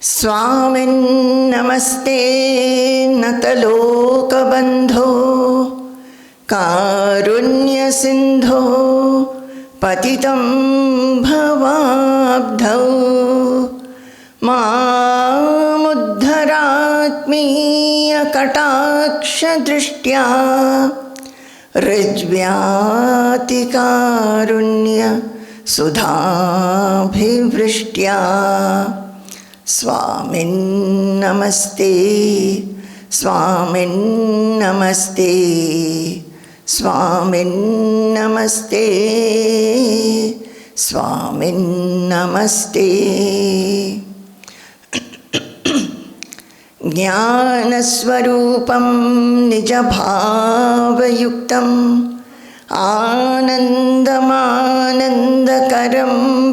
Swamin namaste natalokabandho karunya sindho patitam bhavabdhau mamuddharatmiya kataksha drishtya rijvyati karunya sudhabhivrishtya. Swamin namaste, Swamin namaste, Swamin namaste, Swamin namaste. Jnanasvarupam nijabhavayuktam anandamanandakaram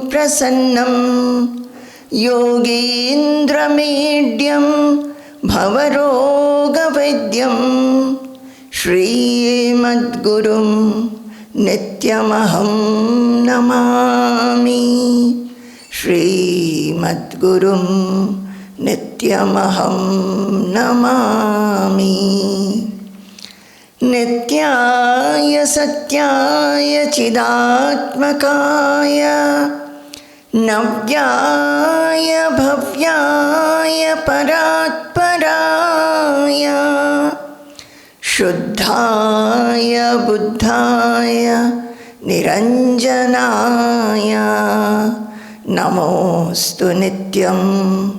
prasannam Yogindramedhyam bhavarogavedyam Srimadgurum nityamaham namami Srimadgurum nityamaham namami. Nityaya satyaya chidatmakaya Navyaya bhavyaya paratparaya Shuddhaya buddhaya niranjanaya Namostu nityam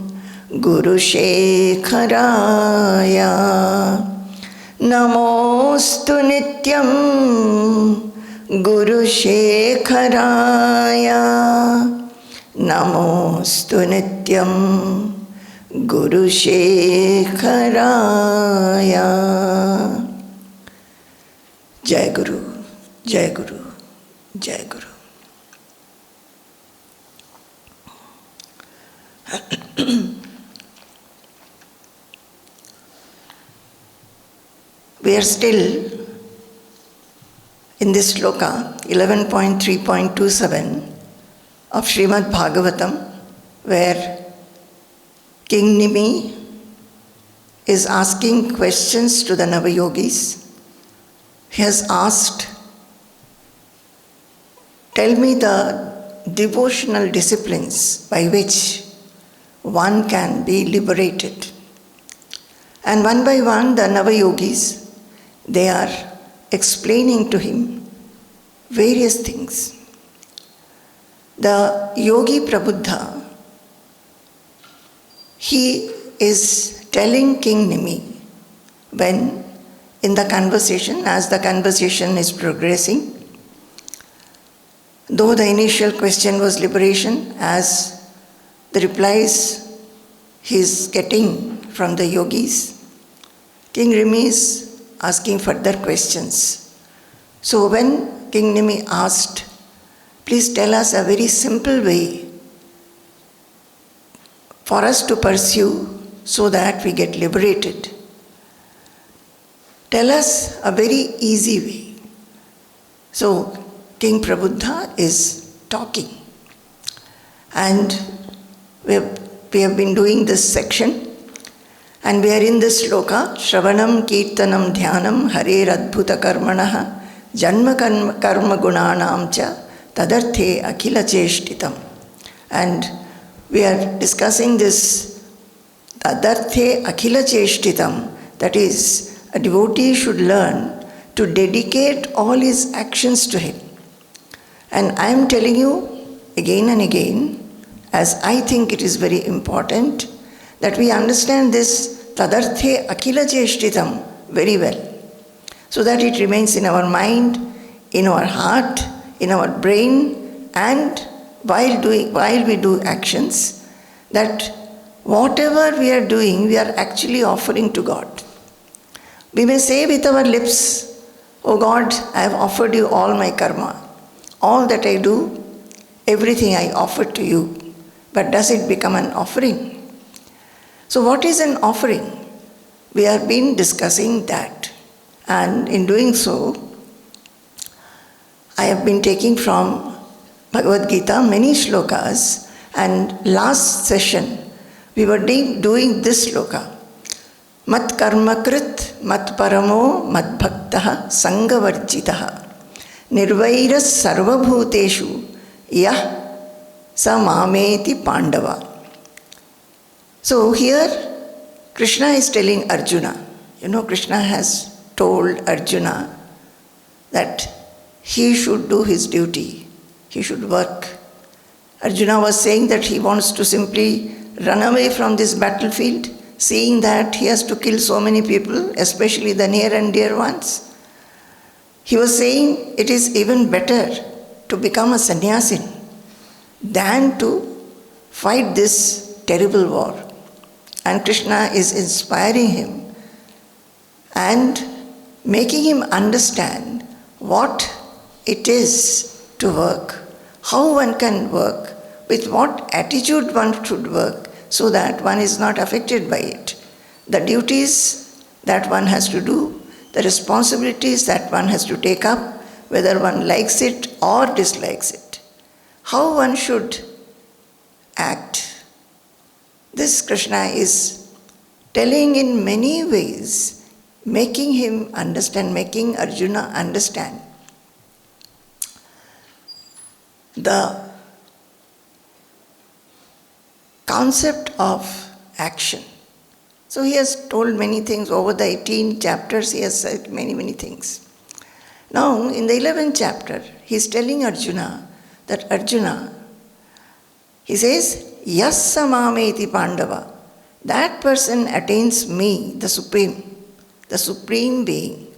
Guru Shekharaya Namostu nityam Guru Shekharaya Namostu nityam Guru Shekharaya. Jai Guru, Jai Guru, Jai Guru. We are still in this sloka 11.3.27 of Srimad Bhagavatam, where King Nimi is asking questions to the Navayogis. He has asked, tell me the devotional disciplines by which one can be liberated. And one by one, the Navayogis, they are explaining to him various things. The Yogi Prabuddha, he is telling King Nimi when in the conversation, as the conversation is progressing, though the initial question was liberation, as the replies he is getting from the yogis, King Nimi is asking further questions. So when King Nimi asked, please tell us a very simple way for us to pursue so that we get liberated. Tell us a very easy way. So King Prabuddha is talking. And we have been doing this section. And we are in this sloka, Shravanam Kirtanam Dhyanam Harer Adbhuta Karmanaha Janma Karma Gunanam Cha Tadarthe Akhila Cheshtitam. And we are discussing this Tadarthe Akhila Cheshtitam, that is, a devotee should learn to dedicate all his actions to him. And I am telling you again and again, as I think it is very important, that we understand this Tadarthe Akhila Cheshtitam very well, so that it remains in our mind, in our heart, in our brain, and while we do actions, that whatever we are doing, we are actually offering to God. We may say with our lips, oh God, I have offered you all my karma. All that I do, everything I offer to you. But does it become an offering? So what is an offering? We have been discussing that. And in doing so, I have been taking from Bhagavad Gita many shlokas, and last session we were doing this sloka. Mat Karma Krt, Mat Paramo, Mat Bhaktah, Sangavarjitah, Nirvairas Sarvabhuteshu, Yah Sa Mameti Pandava. So here Krishna is telling Arjuna, Krishna has told Arjuna that he should do his duty, he should work. Arjuna was saying that he wants to simply run away from this battlefield, seeing that he has to kill so many people, especially the near and dear ones. He was saying it is even better to become a sannyasin than to fight this terrible war. And Krishna is inspiring him and making him understand what it is to work, how one can work, with what attitude one should work, so that one is not affected by it. The duties that one has to do, the responsibilities that one has to take up, whether one likes it or dislikes it, how one should act. This Krishna is telling in many ways, making him understand, making Arjuna understand the concept of action. So he has told many things. Over the 18 chapters, he has said many things. Now, in the 11th chapter, he is telling Arjuna that Arjuna, he says, Yassa Mameti Pandava, that person attains me, the Supreme Being,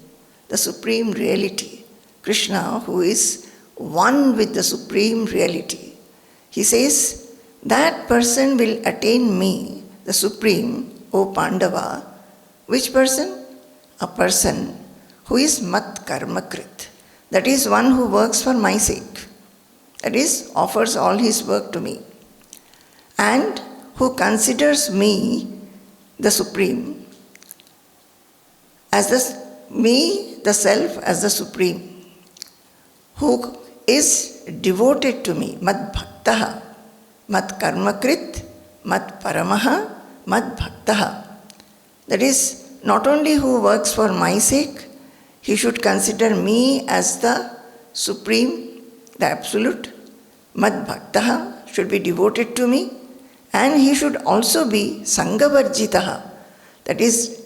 the Supreme Reality, Krishna, who is one with the Supreme Reality. He says, that person will attain me, the Supreme, O Pandava. Which person? A person who is Mat Karma Krt, that is one who works for my sake, that is, offers all his work to me, and who considers me, the Supreme, as the self as the Supreme, who is devoted to me, Mad Bhaktah, Mad Karma Krit, Mad Paramah, Mad Bhaktah. That is, not only who works for my sake, he should consider me as the Supreme, the Absolute. Mad Bhaktah should be devoted to me, and he should also be Sangavarjitah, that is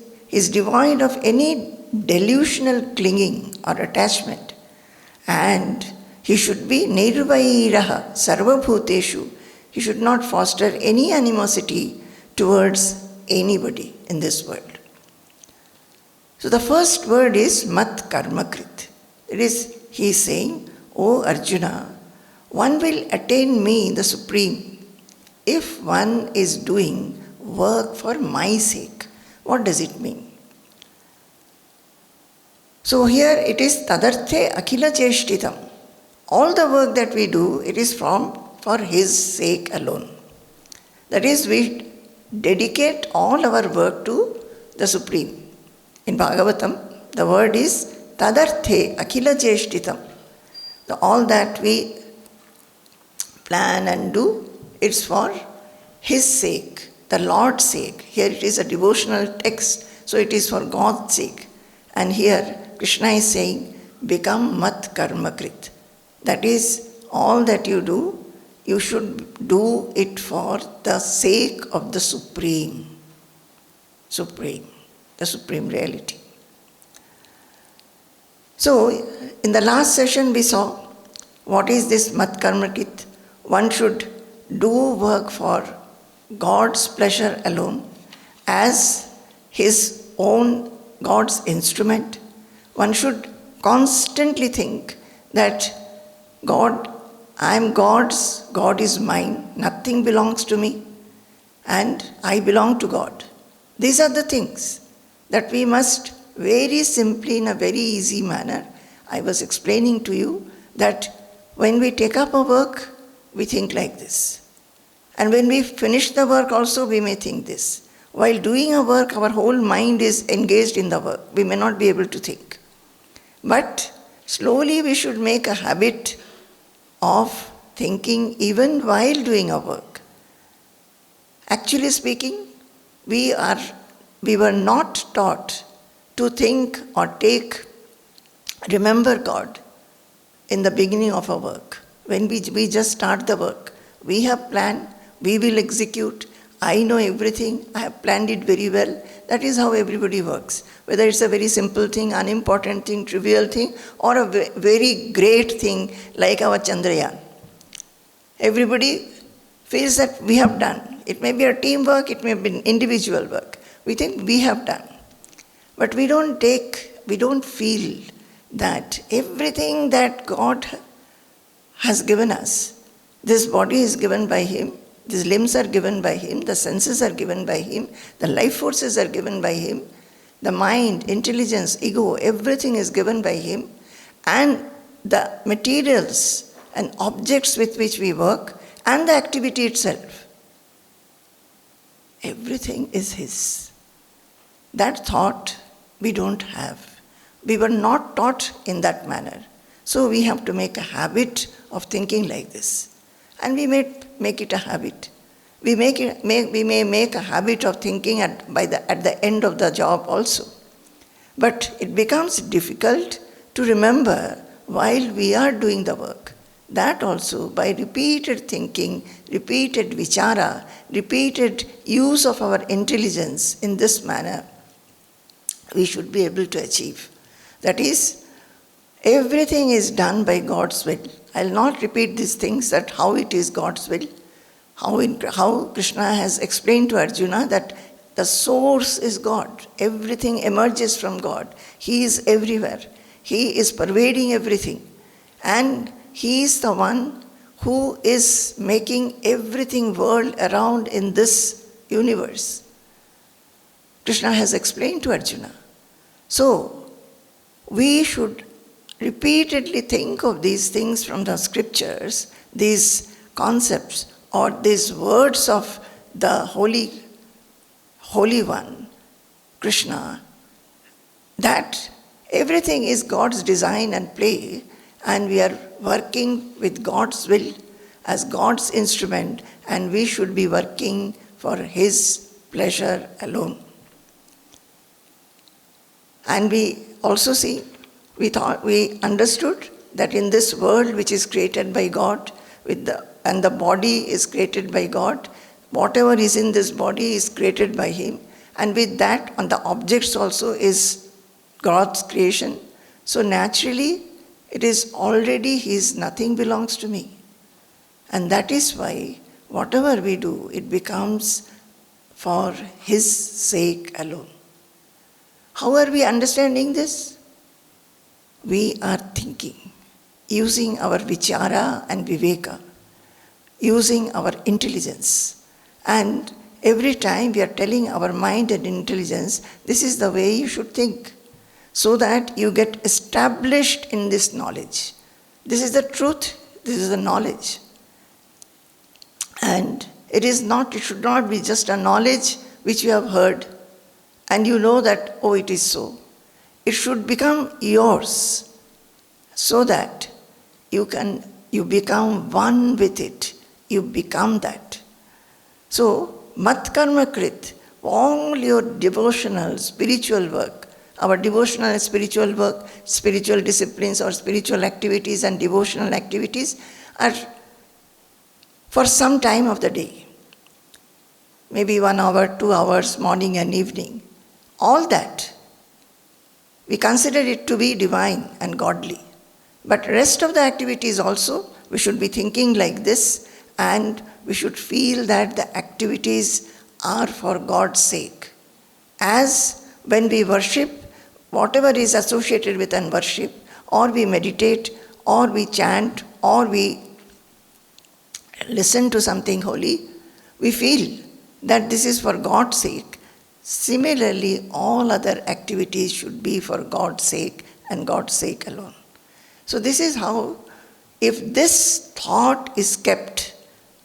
devoid of any delusional clinging or attachment, and he should be Nirvairaha Sarvabhuteshu. He should not foster any animosity towards anybody in this world. So the first word is Mat Karma Krit. It is, he is saying, O Arjuna, one will attain me, the Supreme, if one is doing work for my sake. What does it mean? So here it is Tadarthe Akhila Cheshtitam. All the work that we do, it is for his sake alone. That is, we dedicate all our work to the Supreme. In Bhagavatam, the word is Tadarthe Akhila Cheshtitam. All that we plan and do, it's for his sake, the Lord's sake. Here it is a devotional text, so it is for God's sake. And here Krishna is saying, become Mat Karma Krit. That is, all that you do, you should do it for the sake of the Supreme, the Supreme Reality. So, in the last session we saw, what is this Mat Karma Krit? One should do work for God's pleasure alone, as his own God's instrument. One should constantly think that God, I am God's, God is mine, nothing belongs to me, and I belong to God. These are the things that we must very simply, in a very easy manner. I was explaining to you that when we take up a work, we think like this. And when we finish the work also, we may think this. While doing a work, our whole mind is engaged in the work. We may not be able to think. But slowly we should make a habit of thinking even while doing our work. Actually speaking, we were not taught to think or remember God in the beginning of our work. When we just start the work, we have planned, we will execute, I know everything, I have planned it very well. That is how everybody works. Whether it's a very simple thing, unimportant thing, trivial thing, or a very great thing like our Chandrayaan. Everybody feels that we have done. It may be a teamwork, it may be an individual work. We think we have done. But we don't feel that everything that God has given us, this body is given by Him, these limbs are given by Him, the senses are given by Him, the life forces are given by Him, the mind, intelligence, ego, everything is given by Him, and the materials and objects with which we work and the activity itself, everything is His. That thought we don't have. We were not taught in that manner. So we have to make a habit of thinking like this. And we may make it a habit. We may make a habit of thinking at the end of the job also. But it becomes difficult to remember while we are doing the work. That also, by repeated thinking, repeated vichara, repeated use of our intelligence in this manner, we should be able to achieve. That is, everything is done by God's will. I will not repeat these things that how it is God's will, how Krishna has explained to Arjuna that the source is God. Everything emerges from God. He is everywhere. He is pervading everything. And He is the one who is making everything whirl around in this universe. Krishna has explained to Arjuna. So, we should repeatedly think of these things from the scriptures, these concepts or these words of the Holy One, Krishna, that everything is God's design and play, and we are working with God's will as God's instrument, and we should be working for His pleasure alone. And we also see, we understood that in this world which is created by God, and the body is created by God, whatever is in this body is created by Him, and with that, on the objects also is God's creation. So naturally, it is already His, nothing belongs to me. And that is why whatever we do, it becomes for His sake alone. How are we understanding this? We are thinking, using our vichara and viveka, using our intelligence. And every time we are telling our mind and intelligence, this is the way you should think, so that you get established in this knowledge. This is the truth, this is the knowledge. And it should not be just a knowledge which you have heard, and you know that, oh, it is so. It should become yours, so that you become one with it. You become that. So, Karma Krt, all your devotional, spiritual work, our devotional and spiritual work, spiritual disciplines or spiritual activities and devotional activities are for some time of the day. Maybe 1 hour, 2 hours, morning and evening. All that, we consider it to be divine and godly. But rest of the activities also, we should be thinking like this, and we should feel that the activities are for God's sake. As when we worship, whatever is associated with an worship, or we meditate, or we chant, or we listen to something holy, we feel that this is for God's sake. Similarly, all other activities should be for God's sake and God's sake alone. So this is how, if this thought is kept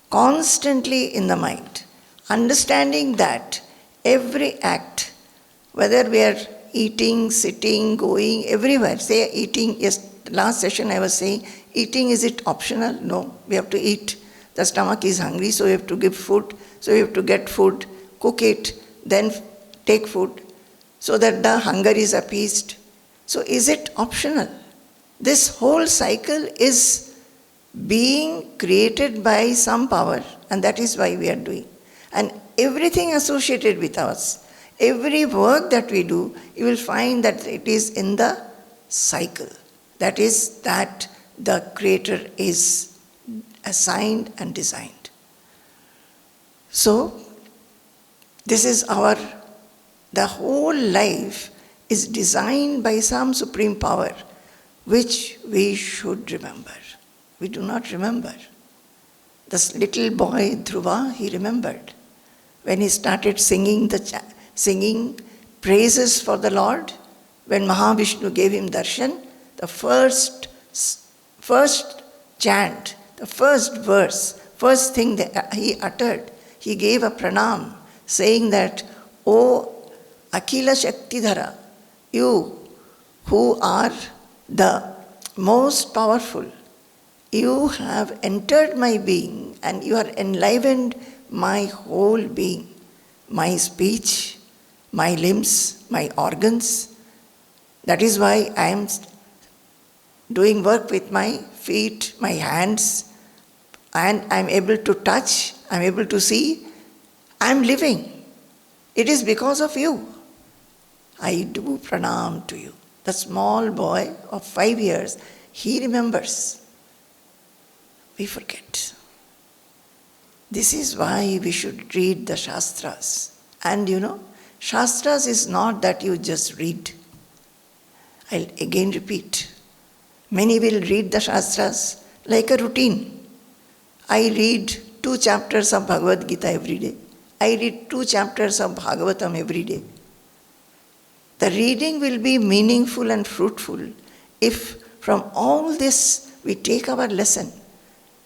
constantly in the mind, understanding that every act, whether we are eating, sitting, going, everywhere, say eating, yes, last session I was saying, eating, is it optional? No, we have to eat. The stomach is hungry, so we have to give food. so you have to get food, cook it, then take food, so that the hunger is appeased. So is it optional? This whole cycle is being created by some power, and that is why we are doing. And everything associated with us, every work that we do, you will find that it is in the cycle. That is that the Creator is assigned and designed. So, this is the whole life is designed by some supreme power, which we should remember. We do not remember. This little boy Dhruva, he remembered. When he started singing praises for the Lord, when Mahavishnu gave him darshan, the first chant, the first verse, first thing that he uttered, he gave a pranam, saying that, O Akhila Shaktidhara, you who are the most powerful, you have entered my being and you are enlivened my whole being, my speech, my limbs, my organs. That is why I am doing work with my feet, my hands, and I am able to touch, I am able to see, I am living. It is because of you. I do pranam to you. The small boy of 5 years, he remembers. We forget. This is why we should read the Shastras. And Shastras is not that you just read. I'll again repeat. Many will read the Shastras like a routine. I read 2 chapters of Bhagavad Gita every day. I read 2 chapters of Bhagavatam every day. The reading will be meaningful and fruitful if from all this we take our lesson.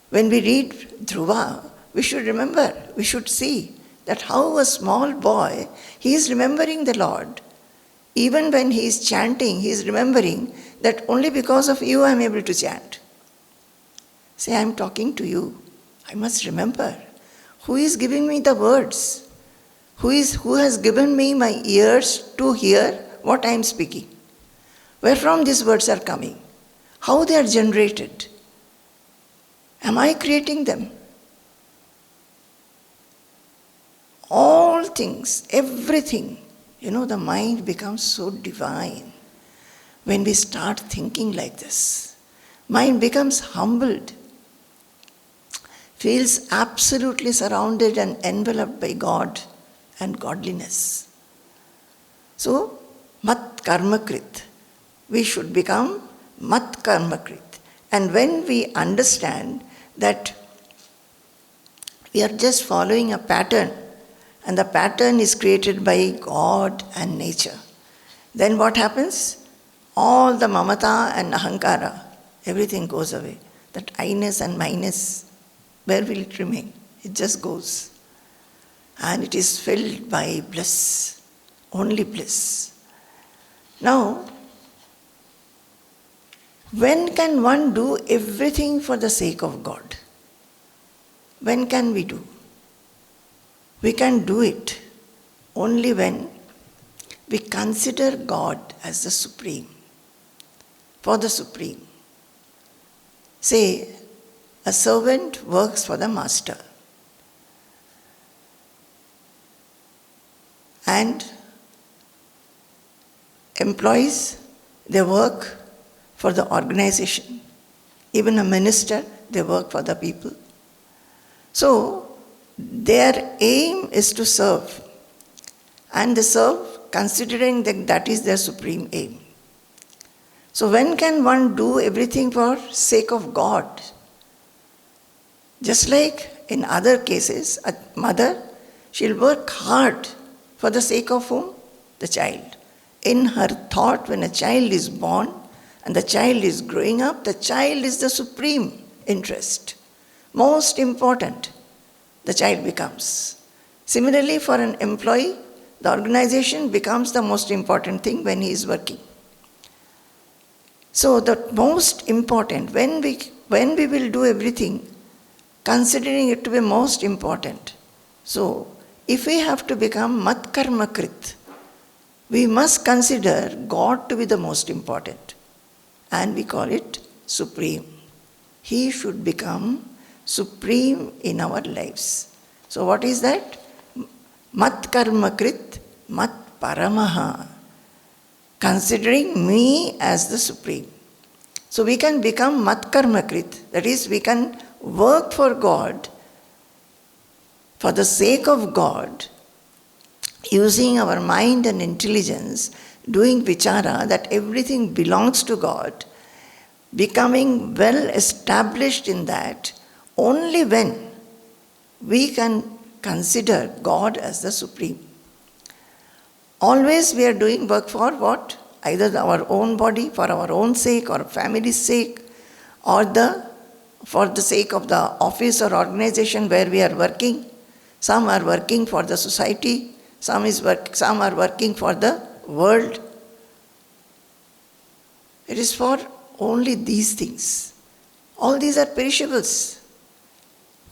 When we read Dhruva, we should remember, we should see that how a small boy, he is remembering the Lord. Even when he is chanting, he is remembering that only because of you I am able to chant. Say, I am talking to you. I must remember. Who is giving me the words? Who has given me my ears to hear what I am speaking? Where from these words are coming? How they are generated? Am I creating them? All things, everything, the mind becomes so divine when we start thinking like this. Mind becomes humbled, feels absolutely surrounded and enveloped by God and godliness. So, Mat Karma Krt. We should become Mat Karma Krt. And when we understand that we are just following a pattern, and the pattern is created by God and nature, then what happens? All the mamata and ahankara, everything goes away. That I-ness and my-ness, where will it remain? It just goes. And it is filled by bliss, only bliss. Now, when can one do everything for the sake of God? When can we do? We can do it only when we consider God as the Supreme, for the Supreme. Say, a servant works for the master, and employees, they work for the organization. Even a minister, they work for the people. So, their aim is to serve, and they serve considering that is their supreme aim. So when can one do everything for sake of God? Just like in other cases, a mother, she'll work hard for the sake of whom? The child. In her thought, when a child is born and the child is growing up, the child is the supreme interest. Most important, the child becomes. Similarly, for an employee, the organization becomes the most important thing when he is working. So the most important, when we will do everything, considering it to be most important, So, if we have to become Karma Krt, we must consider God to be the most important. And we call it Supreme. He should become supreme in our lives. So what is that? Karma Krt, Paramah. Considering me as the Supreme. So we can become Karma Krt. That is, we can work for God, for the sake of God, using our mind and intelligence, doing vichara that everything belongs to God, becoming well established in that, only when we can consider God as the Supreme. Always we are doing work for what? Either our own body, for our own sake, or family's sake, or for the sake of the office or organization where we are working. Some are working for the society, some are working for the world. It is for only these things. All these are perishables.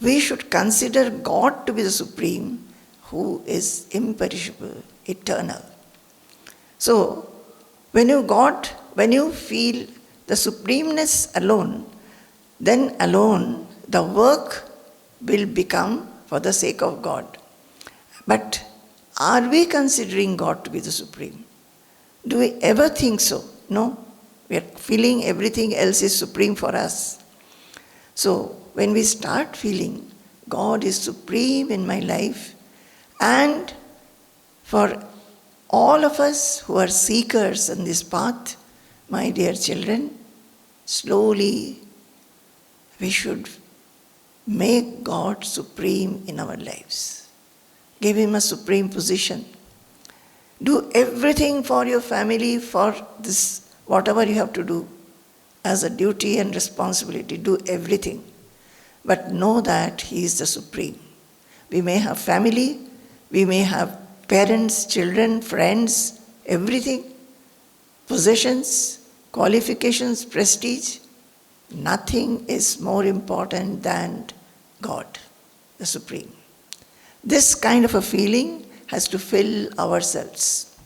We should consider God to be the Supreme, who is imperishable, eternal. So, when you feel the supremeness alone, then alone the work will become for the sake of God. But are we considering God to be the Supreme? Do we ever think so? No. We are feeling everything else is supreme for us. So, when we start feeling God is supreme in my life, and for all of us who are seekers in this path, my dear children, slowly we should make God supreme in our lives. Give Him a supreme position. Do everything for your family, for this, whatever you have to do as a duty and responsibility. Do everything. But know that He is the Supreme. We may have family, we may have parents, children, friends, everything, possessions, qualifications, prestige. Nothing is more important than God, the Supreme. This kind of a feeling has to fill ourselves,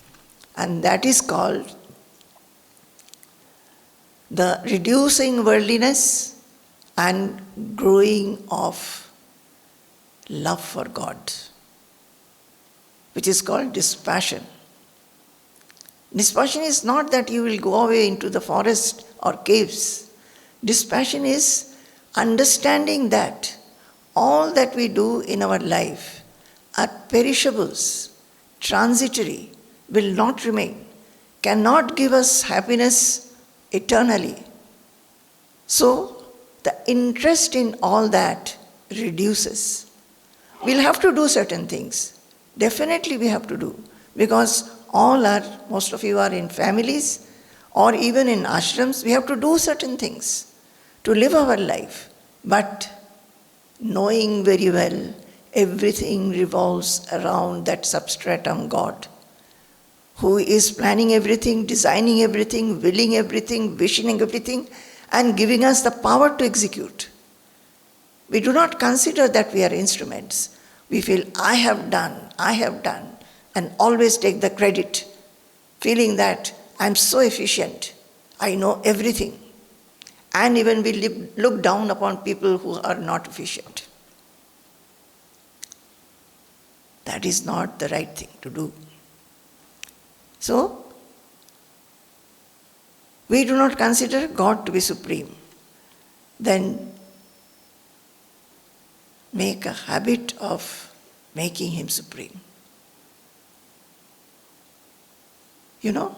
and that is called the reducing worldliness and growing of love for God, which is called dispassion. Dispassion is not that you will go away into the forest or caves. Dispassion is understanding that all that we do in our life are perishables, transitory, will not remain, cannot give us happiness eternally. So, the interest in all that reduces. We'll have to do certain things. Definitely we have to do, because most of you are in families or even in ashrams. We have to do certain things to live our life. But knowing very well everything revolves around that substratum God, who is planning everything, designing everything, willing everything, wishing everything, and giving us the power to execute. We do not consider that we are instruments. We feel, I have done, and always take the credit, feeling that I'm so efficient, I know everything. And even we look down upon people who are not efficient. That is not the right thing to do. So, we do not consider God to be supreme. Then make a habit of making Him supreme. You know,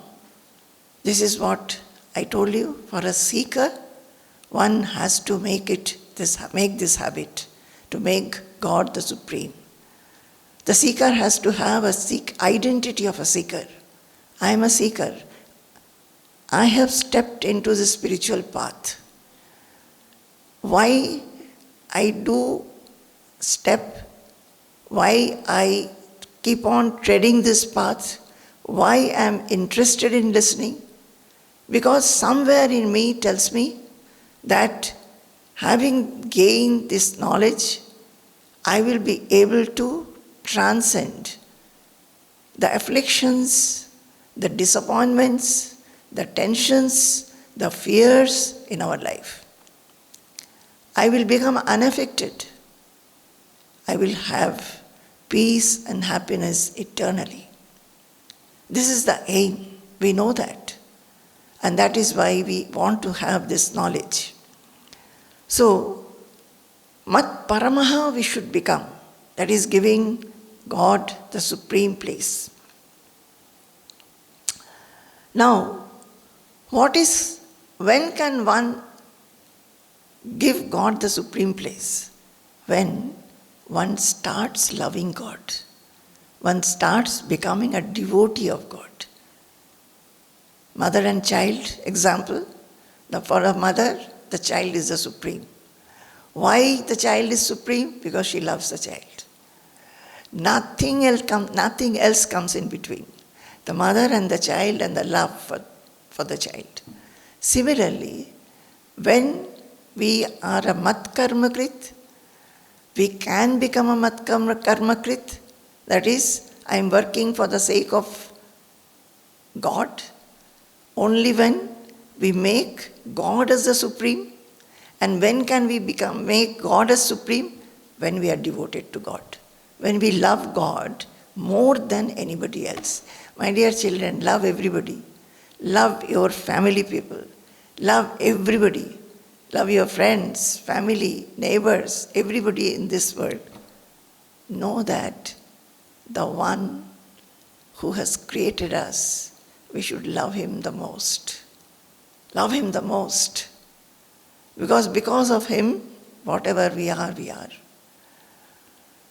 this is what I told you. For a seeker, one has to make this habit to make God the supreme. The seeker has to have a identity of a seeker. I am a seeker. I have stepped into the spiritual path. Why I do step, why I keep on treading this path, why I am interested in listening, because somewhere in me tells me that having gained this knowledge, I will be able to transcend the afflictions, the disappointments, the tensions, the fears in our life. I will become unaffected. I will have peace and happiness eternally. This is the aim. We know that. And that is why we want to have this knowledge. So, Mat Paramaha we should become. That is giving God the supreme place. Now, when can one give God the supreme place? When one starts loving God. One starts becoming a devotee of God. Mother and child, example. For a mother, the child is the supreme. Why the child is supreme? Because she loves the child. Nothing else comes in between. The mother and the child and the love for the child. Similarly, when we are a Mat Karma Krt, we can become a Mat Karma Krt. That is, I am working for the sake of God. Only when we make God as the supreme. And when can we make God as supreme? When we are devoted to God. When we love God more than anybody else. My dear children, love everybody. Love your family people. Love everybody. Love your friends, family, neighbors, everybody in this world. Know that the one who has created us, we should love him the most. Love him the most. Because of him, whatever we are, we are.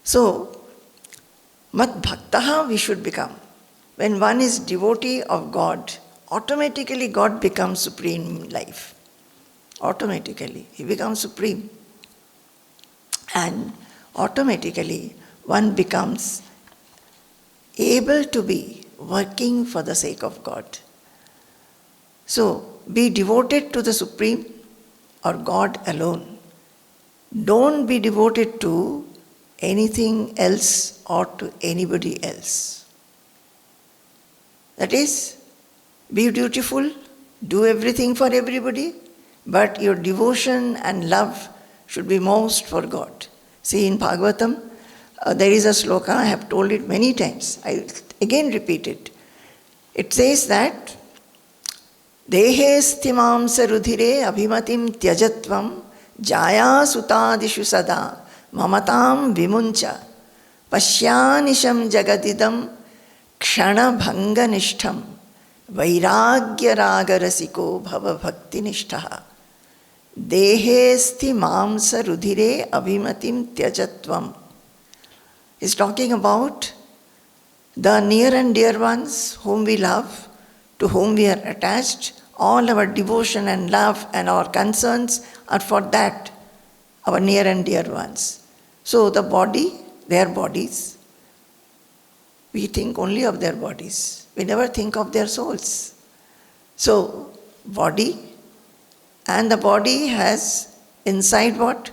So, Mat Bhaktah we should become. When one is devotee of God, automatically God becomes supreme in life. Automatically, he becomes supreme. And automatically, one becomes able to be working for the sake of God. So, be devoted to the Supreme or God alone. Don't be devoted to anything else or to anybody else. That is, be dutiful, do everything for everybody, but your devotion and love should be most for God. See, in Bhagavatam, there is a sloka, I have told it many times. I again repeat it. It says that, Dehe sthimam sarudhire abhimatim tyajatvam jaya sutadishu sada mamatam vimuncha pashyanisham jagadidam kshana bhanga nishtham vairagya ragarasiko bhava bhakti nishthaha. Dehe sthimam sarudhire abhimatim tyajatvam. He's talking about the near and dear ones whom we love, to whom we are attached. All our devotion and love and our concerns are for that, our near and dear ones. So the body, their bodies, we think only of their bodies. We never think of their souls. So, body, and the body has inside what?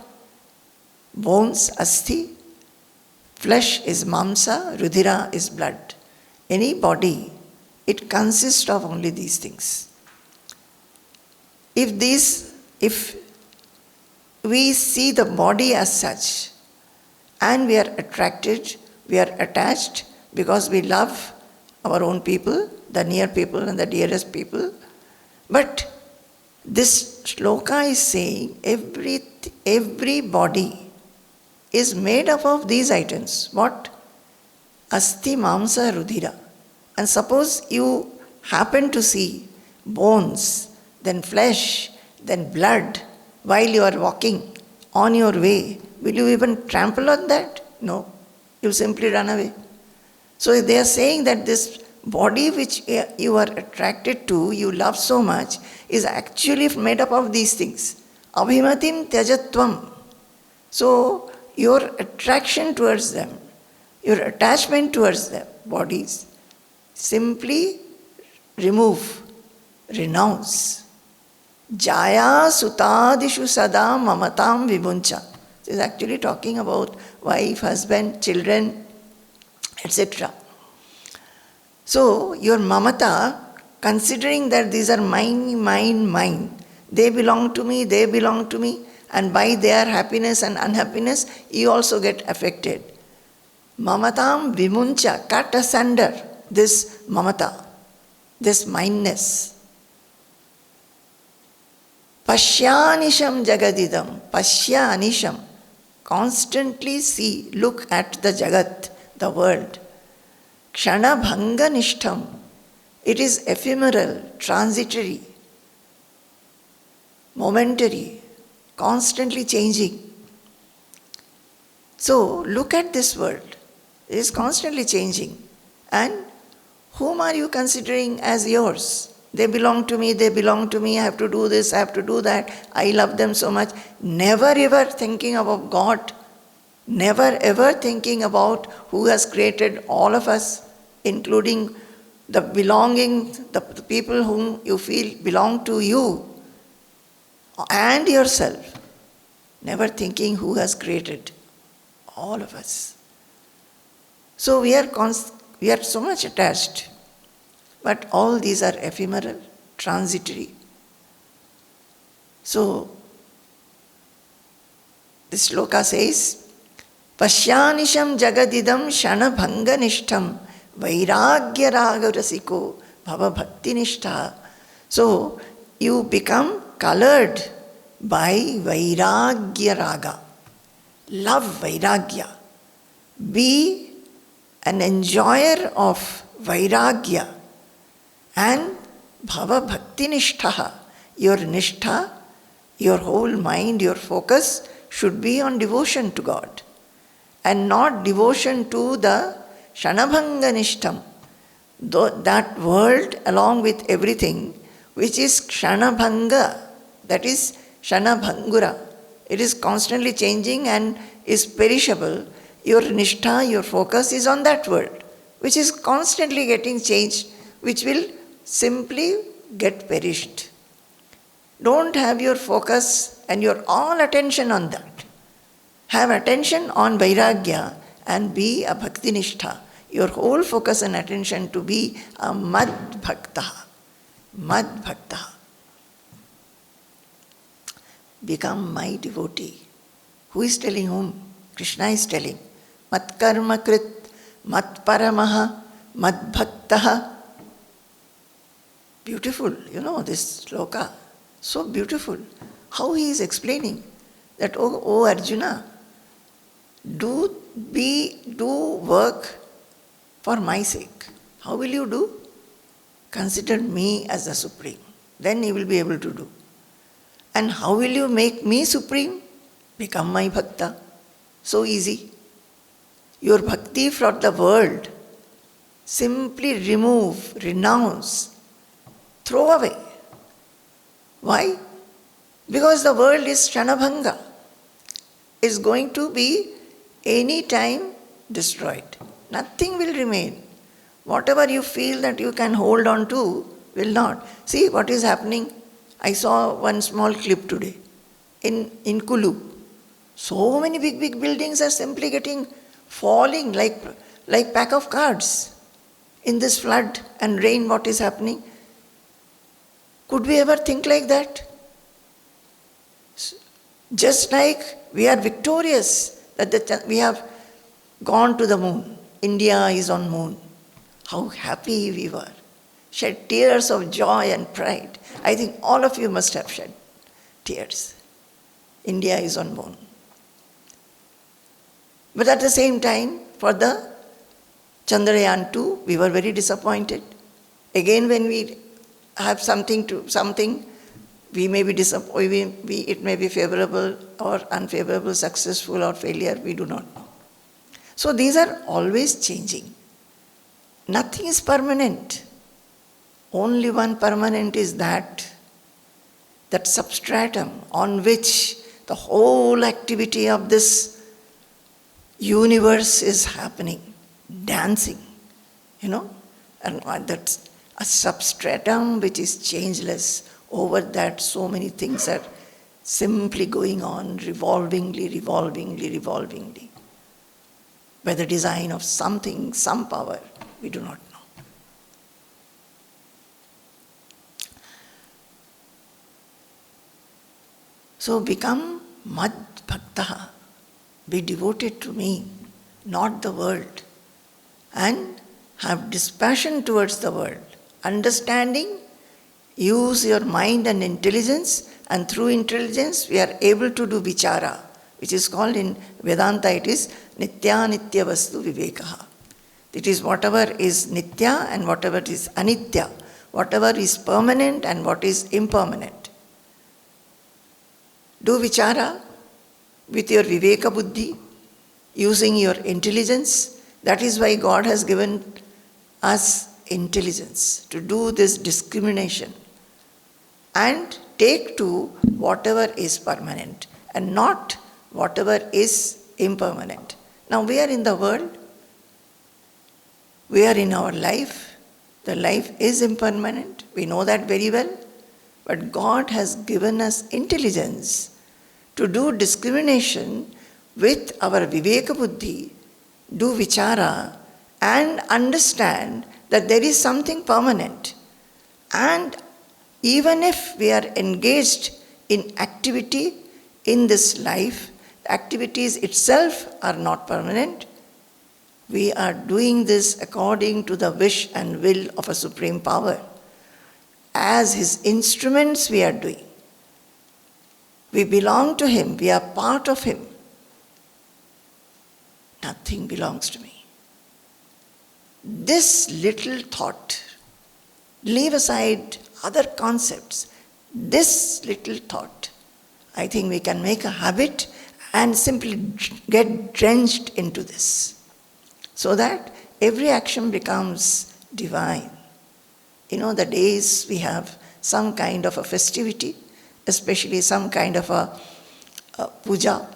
Bones, asthi. Flesh is mamsa, rudhira is blood. Any body, it consists of only these things. If we see the body as such, and we are attracted, we are attached because we love our own people, the near people and the dearest people. But this shloka is saying every body is made up of these items. What? Asti, mamsa, rudhira. And suppose you happen to see bones, then flesh, then blood while you are walking on your way, will you even trample on that? No. You simply run away. So they are saying that this body which you are attracted to, you love so much, is actually made up of these things. Abhimatim tyajatvam. So your attraction towards them, your attachment towards them, bodies, simply remove, renounce. Jaya sutadishu sada mamatam vibuncha. This is actually talking about wife, husband, children, etc. So, your mamata, considering that these are mine, they belong to me, and by their happiness and unhappiness, you also get affected. Mamatam vimuncha, cut asunder this mamata, this mindness. Pashyanisham jagadidam, pashyanisham, constantly see, look at the jagat, the world. Kshana bhanga nishtam, it is ephemeral, transitory, momentary, constantly changing. So, look at this world. It is constantly changing. And whom are you considering as yours? They belong to me, I have to do this, I have to do that, I love them so much. Never ever thinking about God, never ever thinking about who has created all of us, including the belonging, the people whom you feel belong to you and yourself. Never thinking who has created all of us. So we are so much attached. But all these are ephemeral, transitory. So, this sloka says, Pashyanisham jagadidam shana bhanga nishtam vairagya raga rasiko bhava bhakti nishtha. So, you become colored by vairagya raga. Love vairagya. Be an enjoyer of vairagya. And bhava bhakti nishtha, your nishtha, your whole mind, your focus should be on devotion to God. And not devotion to the shanabhanga nishtam, that world along with everything, which is kshanabhanga, that is shanabhangura. It is constantly changing and is perishable. Your nishtha, your focus is on that world, which is constantly getting changed, which will simply get perished. Don't have your focus and your all attention on that. Have attention on vairagya and be a bhakti nishtha. Your whole focus and attention to be a mad bhaktah. Mad bhaktah. Become my devotee. Who is telling whom? Krishna is telling. Mat Karma Krt, mat Paramah, mad Bhaktah. Beautiful, this sloka. So beautiful. How he is explaining that, oh Arjuna, do work for my sake. How will you do? Consider me as the supreme. Then you will be able to do. And how will you make me supreme? Become my bhakta. So easy. Your bhakti from the world, simply remove, renounce, throw away. Why? Because the world is shanabhanga. It's going to be any time destroyed. Nothing will remain. Whatever you feel that you can hold on to will not. See what is happening. I saw one small clip today in Kulu. So many big buildings are simply falling like pack of cards. In this flood and rain, what is happening? Could we ever think like that? Just like we are victorious, that we have gone to the moon. India is on moon. How happy we were. Shed tears of joy and pride. I think all of you must have shed tears. India is on moon. But at the same time, for the Chandrayaan 2, we were very disappointed. Again, when we have something, we may be disappointed, it may be favorable or unfavorable, successful or failure, we do not know. So these are always changing. Nothing is permanent. Only one permanent is that substratum on which the whole activity of this universe is happening, dancing, and that's a substratum which is changeless. Over that, so many things are simply going on, revolvingly. by the design of something, some power, we do not know. So become Mad Bhaktah, be devoted to me, not the world, and have dispassion towards the world. Understanding, use your mind and intelligence, and through intelligence we are able to do vichara, which is called in Vedanta, it is Nitya Nitya Vastu Vivekaha. It is whatever is Nitya and whatever is Anitya, whatever is permanent and what is impermanent. Do vichara with your Viveka Buddhi, using your intelligence. That is why God has given us intelligence to do this discrimination and take to whatever is permanent and not whatever is impermanent. Now we are in the world, we are in our life, the life is impermanent, we know that very well, but God has given us intelligence to do discrimination with our Viveka Buddhi, do vichara and understand that there is something permanent. And even if we are engaged in activity in this life, activities itself are not permanent. We are doing this according to the wish and will of a supreme power. As his instruments we are doing. We belong to him, we are part of him. Nothing belongs to me. This little thought, leave aside other concepts, this little thought, I think we can make a habit and simply get drenched into this, so that every action becomes divine. You know, the days we have some kind of a festivity, especially some kind of a puja,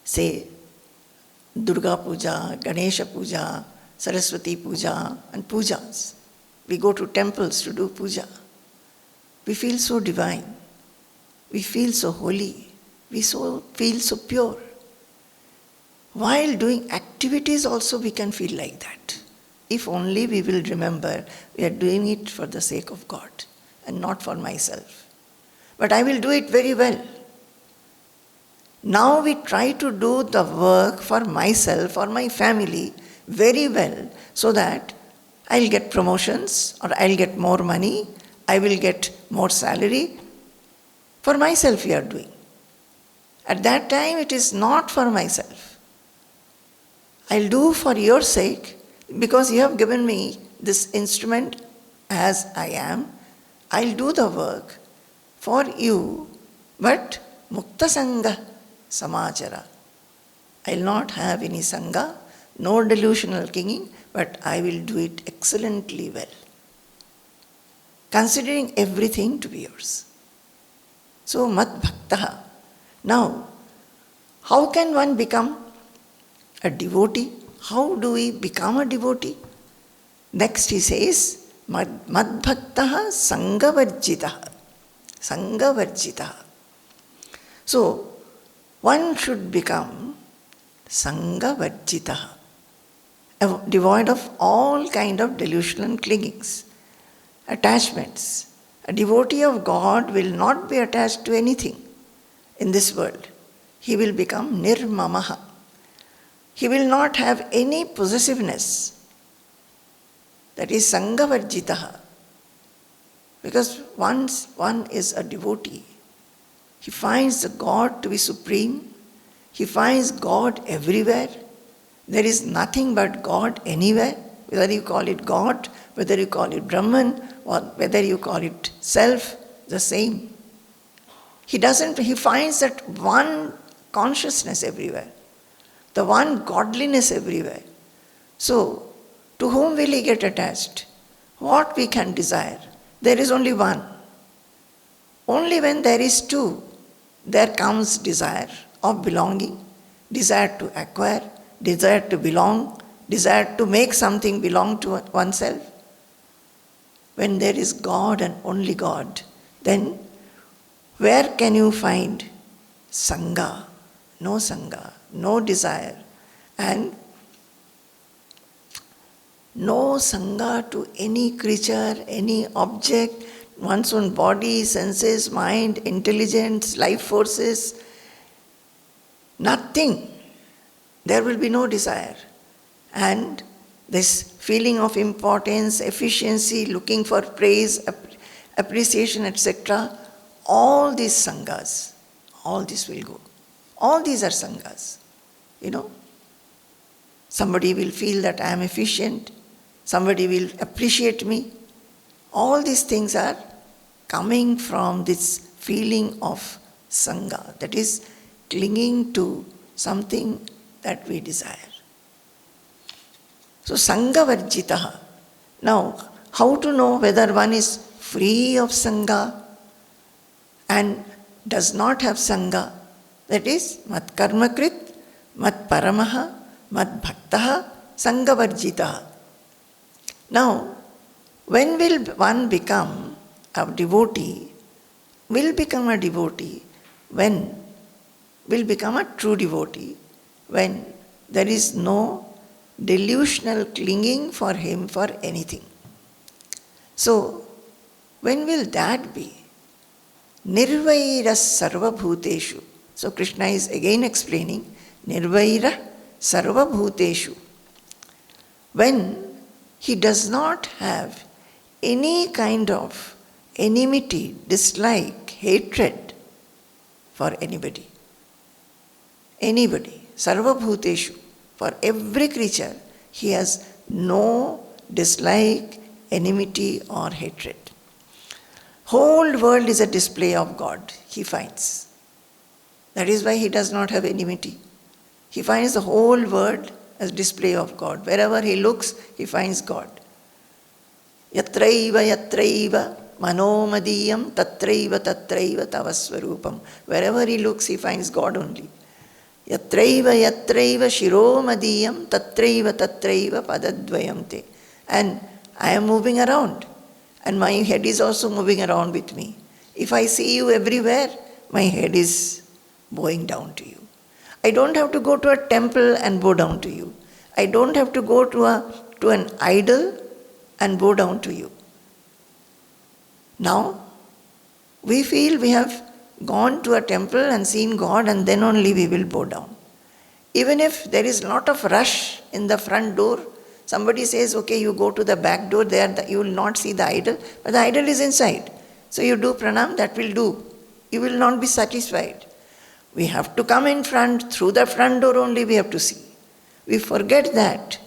say Durga Puja, Ganesha Puja, Saraswati Puja, and pujas. We go to temples to do puja. We feel so divine. We feel so holy. We feel so pure. While doing activities also we can feel like that. If only we will remember we are doing it for the sake of God and not for myself. But I will do it very well. Now we try to do the work for myself or my family very well, so that I'll get promotions or I'll get more money, I will get more salary. For myself we are doing. At that time it is not for myself. I'll do for your sake because you have given me this instrument as I am. I'll do the work for you, but Mukta Sangha Samachara. I'll not have any Sangha, no delusional clinging, but I will do it excellently well, considering everything to be yours. So, Mad Bhaktah. Now, how can one become a devotee? How do we become a devotee? Next he says, Mad Bhaktah Sangavarjitah. Sangavarjitah. So, one should become Sangavarjitah, devoid of all kind of delusional clingings, attachments. A devotee of God will not be attached to anything in this world. He will become nirmamaha. He will not have any possessiveness. That is Sangavarjitah. Because once one is a devotee, he finds the God to be supreme. He finds God everywhere. There is nothing but God anywhere. Whether you call it God, whether you call it Brahman, or whether you call it self, the same. He finds that one consciousness everywhere, the one godliness everywhere. So, to whom will he get attached? What we can desire? There is only one. Only when there is two, there comes desire of belonging, desire to acquire, desire to belong, desire to make something belong to oneself. When there is God and only God, then where can you find Sangha? No desire, And no sangha to any creature, any object, one's own body, senses, mind, intelligence, life forces, nothing. There will be no desire. And this feeling of importance, efficiency, looking for praise, appreciation, etc., all these sanghas, all this will go. All these are sanghas. Somebody will feel that I am efficient, somebody will appreciate me. All these things are coming from this feeling of sangha, that is clinging to something that we desire. So sangha varjitaha. Now, how to know whether one is free of sangha and does not have sangha? That is, mat karma krit, mat paramah, mat bhaktah, sangha varjitaha. Now, when will one become a devotee? Will become a devotee when? Will become a true devotee when there is no delusional clinging for him for anything. So, when will that be? Nirvaira sarva bhuteshu. So Krishna is again explaining Nirvaira sarva bhuteshu. When he does not have any kind of enmity, dislike, hatred for anybody. Anybody. Sarva bhuteshu. For every creature, he has no dislike, enmity or hatred. Whole world is a display of God, he finds. That is why he does not have enmity. He finds the whole world as display of God. Wherever he looks, he finds God. Yatraiva manomadiyam tatraiva tavasvarupam. Wherever he looks, he finds God only. Yatraiva shiromadiyam tatraiva padadvayam te. And I am moving around. And my head is also moving around with me. If I see you everywhere, my head is bowing down to you. I don't have to go to a temple and bow down to you. I don't have to go to an idol and bow down to you. Now, we feel we have gone to a temple and seen God and then only we will bow down. Even if there is a lot of rush in the front door, somebody says, okay, you go to the back door, there you will not see the idol, but the idol is inside. So you do pranam, that will do. You will not be satisfied. We have to come in front, through the front door only we have to see. We forget that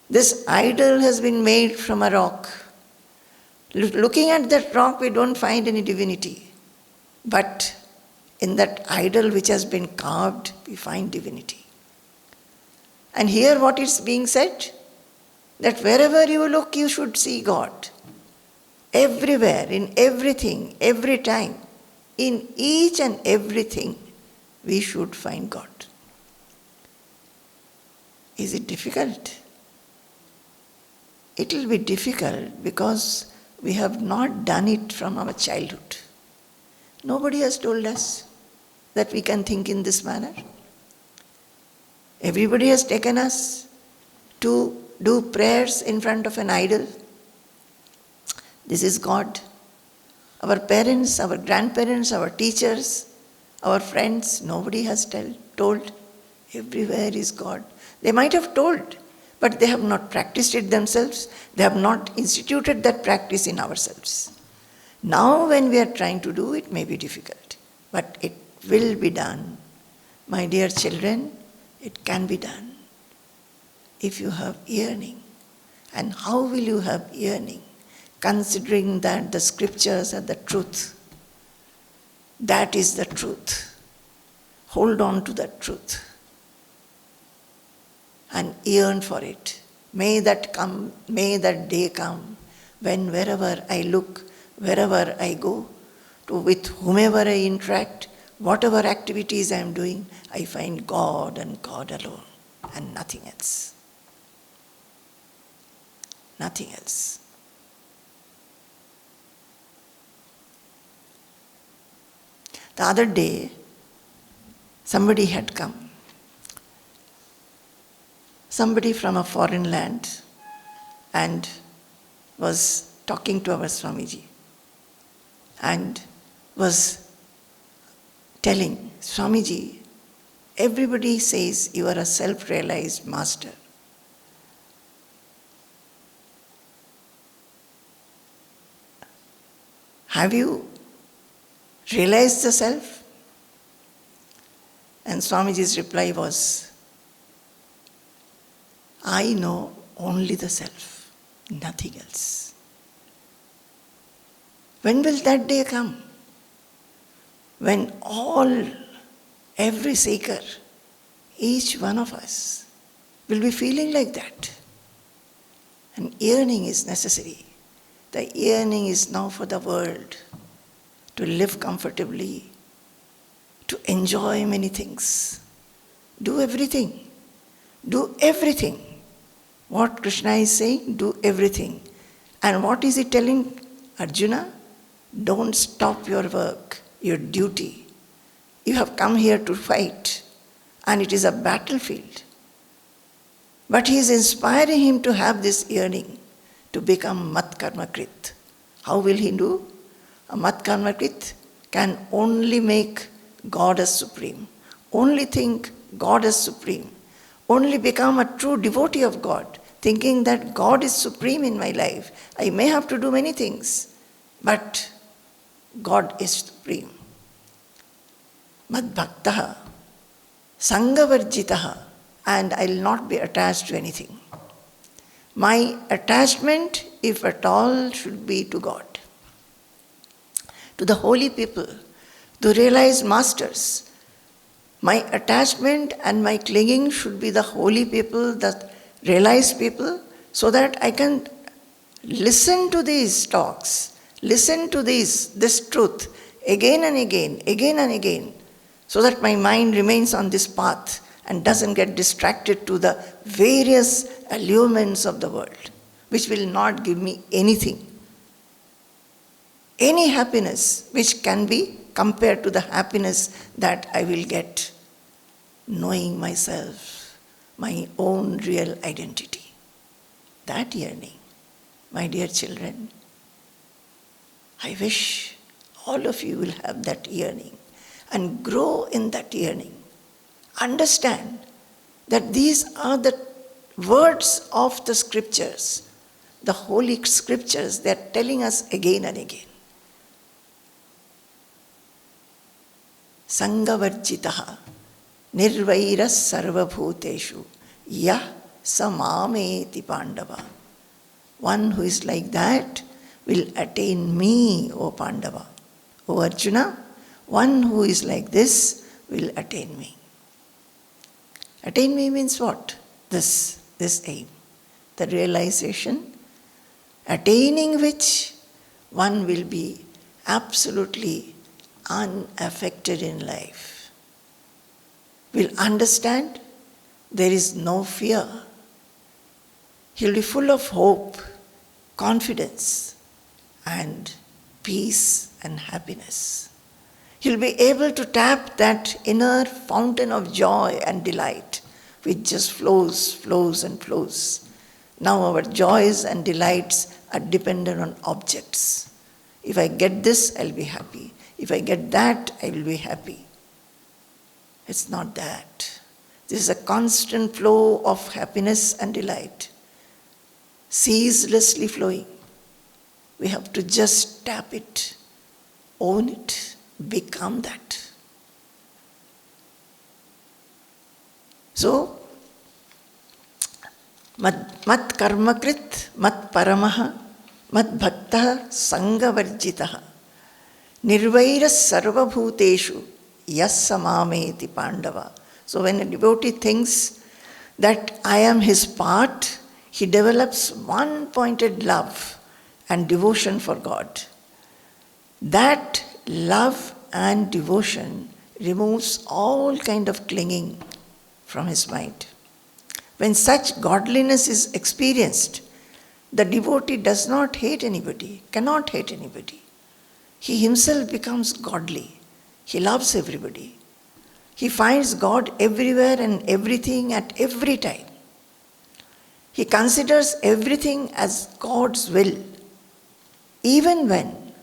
this idol has been made from a rock. Looking at that rock, we don't find any divinity. But in that idol which has been carved, we find divinity. And here what is being said? That wherever you look, you should see God. Everywhere, in everything, every time, in each and everything, we should find God. Is it difficult? It will be difficult because we have not done it from our childhood. Nobody has told us that we can think in this manner. Everybody has taken us to do prayers in front of an idol. This is God. Our parents, our grandparents, our teachers, our friends, nobody has told. Everywhere is God. They might have told, but they have not practiced it themselves. They have not instituted that practice in ourselves. Now when we are trying to do it, may be difficult, but it will be done. My dear children, it can be done if you have yearning. And how will you have yearning? Considering that the scriptures are the truth. That is the truth. Hold on to that truth and yearn for it. May that come, may that day come when wherever I look, wherever I go, with whomever I interact, whatever activities I am doing, I find God and God alone and nothing else. Nothing else. The other day, somebody had come somebody from a foreign land and was talking to our Swamiji and was telling, Swamiji, everybody says you are a self-realized master. Have you realized the self? And Swamiji's reply was, I know only the self, nothing else. When will that day come? When every seeker, each one of us will be feeling like that. And yearning is necessary. The yearning is now for the world to live comfortably, to enjoy many things. Do everything. Do everything. What Krishna is saying, do everything. And what is he telling Arjuna? Don't stop your work, your duty. You have come here to fight, and it is a battlefield. But he is inspiring him to have this yearning, to become Karma Krt. How will he do? A Karma Krt can only make God as supreme, only think God as supreme, only become a true devotee of God, thinking that God is supreme in my life. I may have to do many things, but God is supreme. Mad Bhaktah, Sangavarjitaha, and I will not be attached to anything. My attachment, if at all, should be to God, to the holy people, to realized masters. My attachment and my clinging should be the holy people, the realized people, so that I can listen to these talks, listen to this truth again and again, so that my mind remains on this path and doesn't get distracted to the various allurements of the world, which will not give me anything. Any happiness which can be compared to the happiness that I will get knowing myself, my own real identity. That yearning, my dear children, I wish all of you will have that yearning and grow in that yearning. Understand that these are the words of the scriptures, the holy scriptures. They are telling us again and again. Sangavarjitaha nirvairas sarvabhuteshu yah samameti pandava. One who is like that will attain me, O Pandava. O Arjuna, one who is like this will attain me. Attain me means what? This aim, the realization, attaining which one will be absolutely unaffected in life, will understand there is no fear. He'll be full of hope, confidence, and peace and happiness. He'll be able to tap that inner fountain of joy and delight which just flows and flows. Now our joys and delights are dependent on objects. If I get this, I'll be happy. If I get that, I will be happy. It's not that. This is a constant flow of happiness and delight, ceaselessly flowing. We have to just tap it, own it, become that. So, mat Karma Krt, mat Paramah, mat Bhaktah Sangavarjitaha nirvairas sarvabhuteshu yas samameti pandava. So when a devotee thinks that I am his part, he develops one-pointed love and devotion for God. That love and devotion removes all kind of clinging from his mind. When such godliness is experienced, the devotee does not hate anybody, cannot hate anybody. He himself becomes godly. He loves everybody. He finds God everywhere and everything at every time. He considers everything as God's will. Even when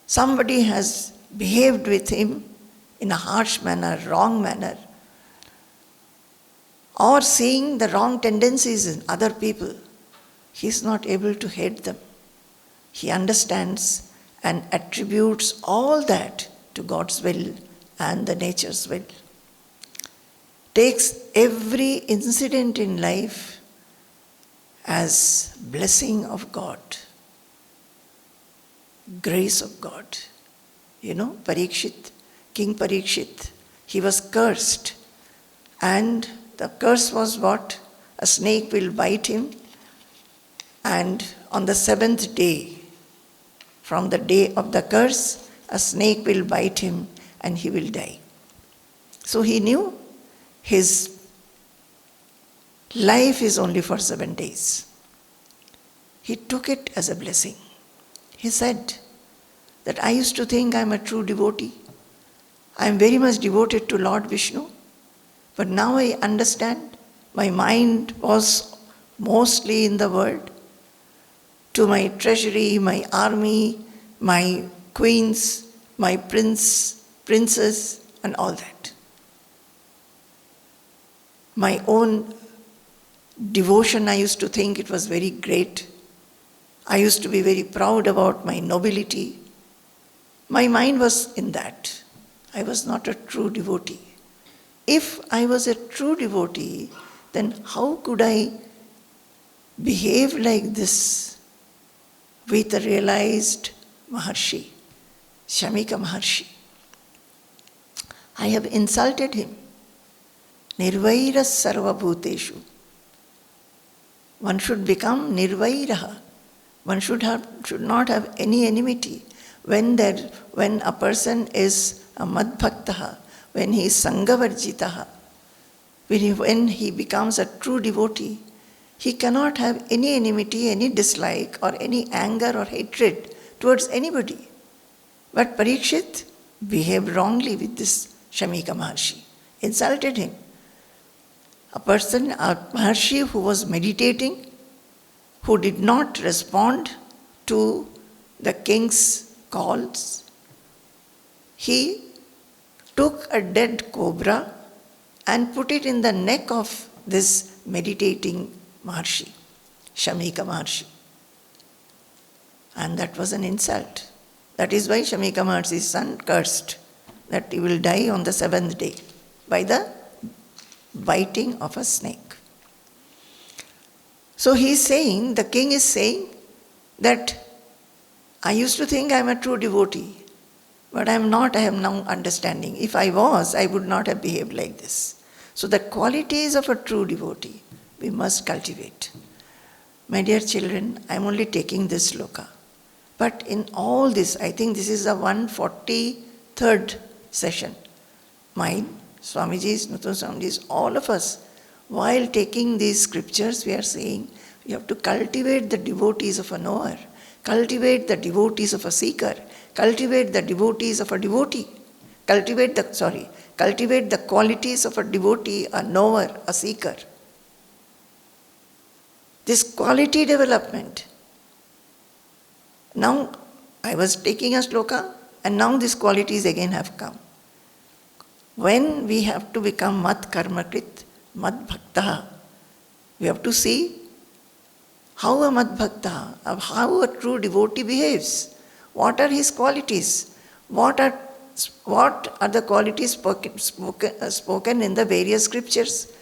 somebody has behaved with him in a harsh manner, wrong manner, or seeing the wrong tendencies in other people, he is not able to hate them. He understands and attributes all that to God's will and the nature's will. Takes every incident in life as blessing of God, grace of God. You know, Parikshit, King Parikshit, he was cursed. And the curse was what? A snake will bite him. And on the 7th day, from the day of the curse, a snake will bite him and he will die. So he knew his life is only for 7 days. He took it as a blessing. He said that I used to think I am a true devotee. I am very much devoted to Lord Vishnu. But now I understand my mind was mostly in the world, to my treasury, my army, my queens, my princes, and all that. My own devotion, I used to think it was very great. I used to be very proud about my nobility. My mind was in that. I was not a true devotee. If I was a true devotee, then how could I behave like this with a realized Maharshi, Shamika Maharshi? I have insulted him. Nirvaira sarva bhuteshu. One should become nirvairaha. One should not have any enmity. When a person is a madbhaktaha, when he is sangavarjitaha, when he becomes a true devotee, he cannot have any enmity, any dislike, or any anger or hatred towards anybody. But Parikshit behaved wrongly with this Shamika Maharshi, insulted him. A Maharshi who was meditating, who did not respond to the king's calls, he took a dead cobra and put it in the neck of this meditating Maharshi, Shamika Maharshi. And that was an insult. That is why Shamika Maharshi's son cursed that he will die on the 7th day by the biting of a snake. So he is saying, the king is saying that I used to think I am a true devotee, but I am not, I am now understanding. If I was, I would not have behaved like this. So the qualities of a true devotee we must cultivate. My dear children, I am only taking this sloka. But in all this, I think this is the 143rd session. Mine, Swamiji's, Nuthan Swamiji's, all of us, while taking these scriptures, we are saying we have to cultivate the devotees of a knower, cultivate the devotees of a seeker, cultivate the devotees of a devotee, cultivate the qualities of a devotee, a knower, a seeker. This quality development. Now, I was taking a sloka, and now these qualities again have come. When we have to become Karma Krt, Bhaktah, we have to see how a Bhaktah, how a true devotee behaves. What are his qualities? What are the qualities spoken in the various scriptures?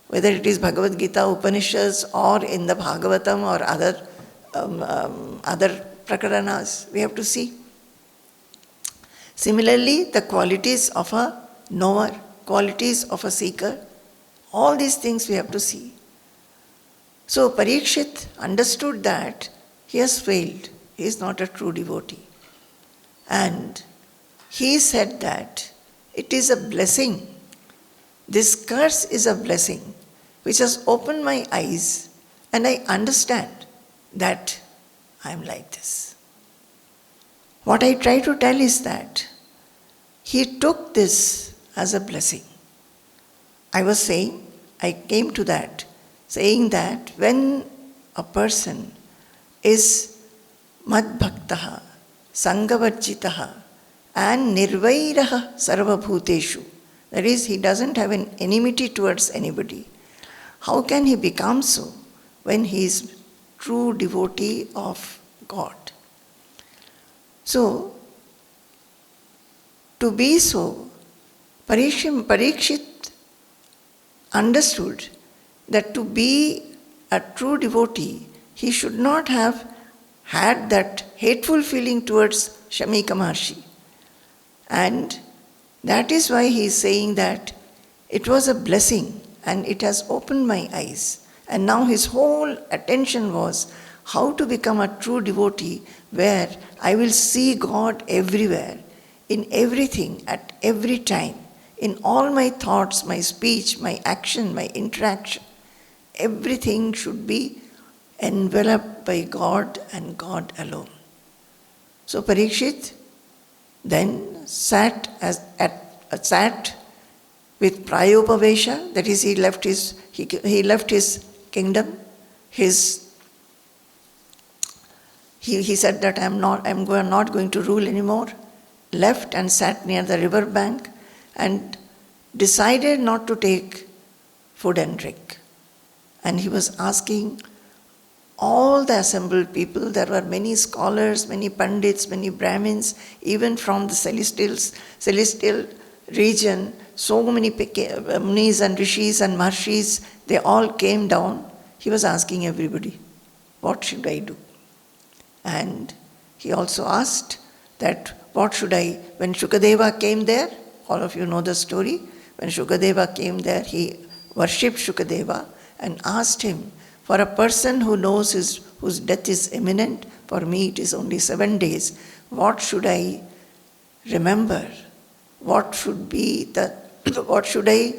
Whether it is Bhagavad Gita, Upanishads, or in the Bhagavatam or other prakaranas, we have to see. Similarly, the qualities of a knower, qualities of a seeker, all these things we have to see. So Parikshit understood that he has failed. He is not a true devotee. And he said that it is a blessing. This curse is a blessing which has opened my eyes, and I understand that I am like this. What I try to tell is that he took this as a blessing. I was saying, I came to that saying that when a person is mad bhaktaha, sangavarjitaha, and nirvairaha sarvabhuteshu, that is, he doesn't have an enmity towards anybody. How can he become so when he is true devotee of God? So, to be so, Parikshit understood that to be a true devotee, he should not have had that hateful feeling towards Shamika Maharshi. And that is why he is saying that it was a blessing and it has opened my eyes. And now his whole attention was how to become a true devotee where I will see God everywhere, in everything, at every time, in all my thoughts, my speech, my action, my interaction. Everything should be enveloped by God and God alone. So Parikshit then sat with prayopavesha, that is, he left his kingdom. He said that I'm not going to rule anymore. Left and sat near the river bank and decided not to take food and drink. And he was asking all the assembled people. There were many scholars, many pandits, many Brahmins, even from the celestial region. So many munis and rishis and maharshis, they all came down. He was asking everybody, what should I do? And he also asked that what should I, when Shukadeva came there, all of you know the story, when Shukadeva came there, he worshipped Shukadeva and asked him, for a person who knows whose death is imminent, for me it is only 7 days, what should I remember? What should I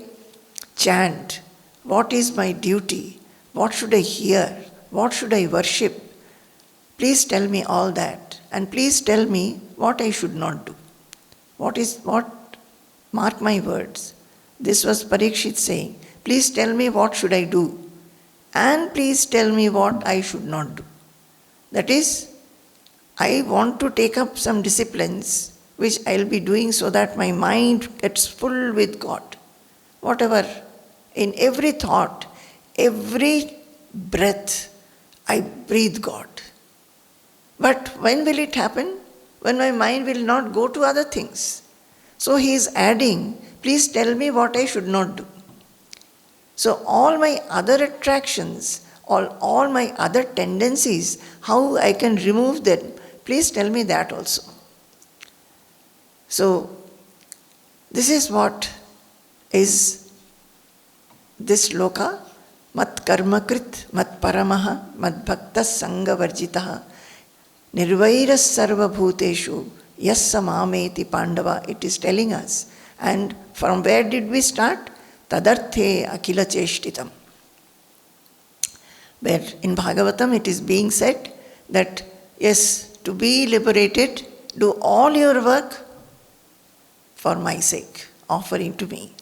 chant? What is my duty? What should I hear? What should I worship? Please tell me all that, and please tell me what I should not do. Mark my words. This was Parikshit saying, please tell me what should I do, and please tell me what I should not do. That is, I want to take up some disciplines which I'll be doing so that my mind gets full with God. Whatever, in every thought, every breath, I breathe God. But when will it happen? When my mind will not go to other things. So he is adding, please tell me what I should not do. So all my other attractions, all my other tendencies, how I can remove them, please tell me that also. So this is what is this loka, mat Karma Krt, mat Paramah, mat Bhaktah Sangavarjitaha, nirvairas sarva bhuteshu, yas samameti Pandava, it is telling us. And from where did we start? Tadarthe akila cheshtitam. Where in Bhagavatam it is being said that yes, to be liberated, do all your work for my sake, offering to me.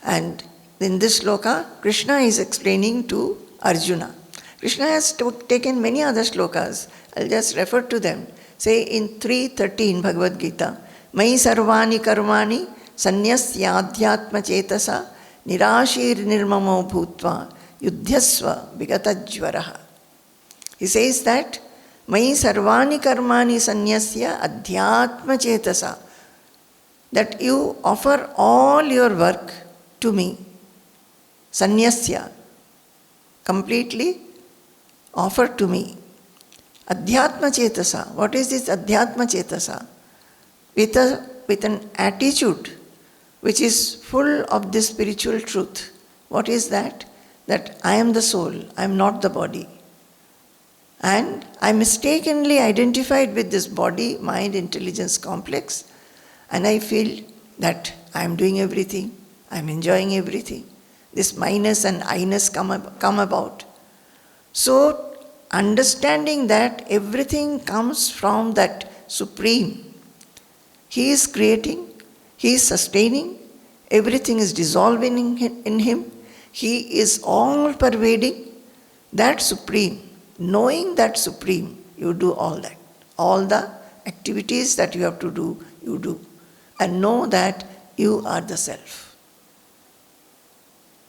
And in this sloka, Krishna is explaining to Arjuna. Krishna has taken many other slokas. I'll just refer to them. Say in 3:13 Bhagavad Gita, Mai sarvani karmani sanyasyadhyatma chetasa nirashir nirmamo bhutva yudhyasva vigatajvaraha. He says that Mai sarvani karmani sanyasya adhyatma chetasa, that you offer all your work to me. Sanyasya, completely offer to me. Adhyatma chetasa, what is this adhyatma chetasa? With an attitude which is full of this spiritual truth. What is that? That I am the soul, I am not the body. And I mistakenly identified with this body, mind, intelligence complex, and I feel that I am doing everything, I am enjoying everything. This minus and I-ness come about. So, understanding that everything comes from that Supreme. He is creating, He is sustaining, everything is dissolving in Him. He is all pervading, that Supreme. Knowing that Supreme, you do all that. All the activities that you have to do, you do. And know that you are the Self.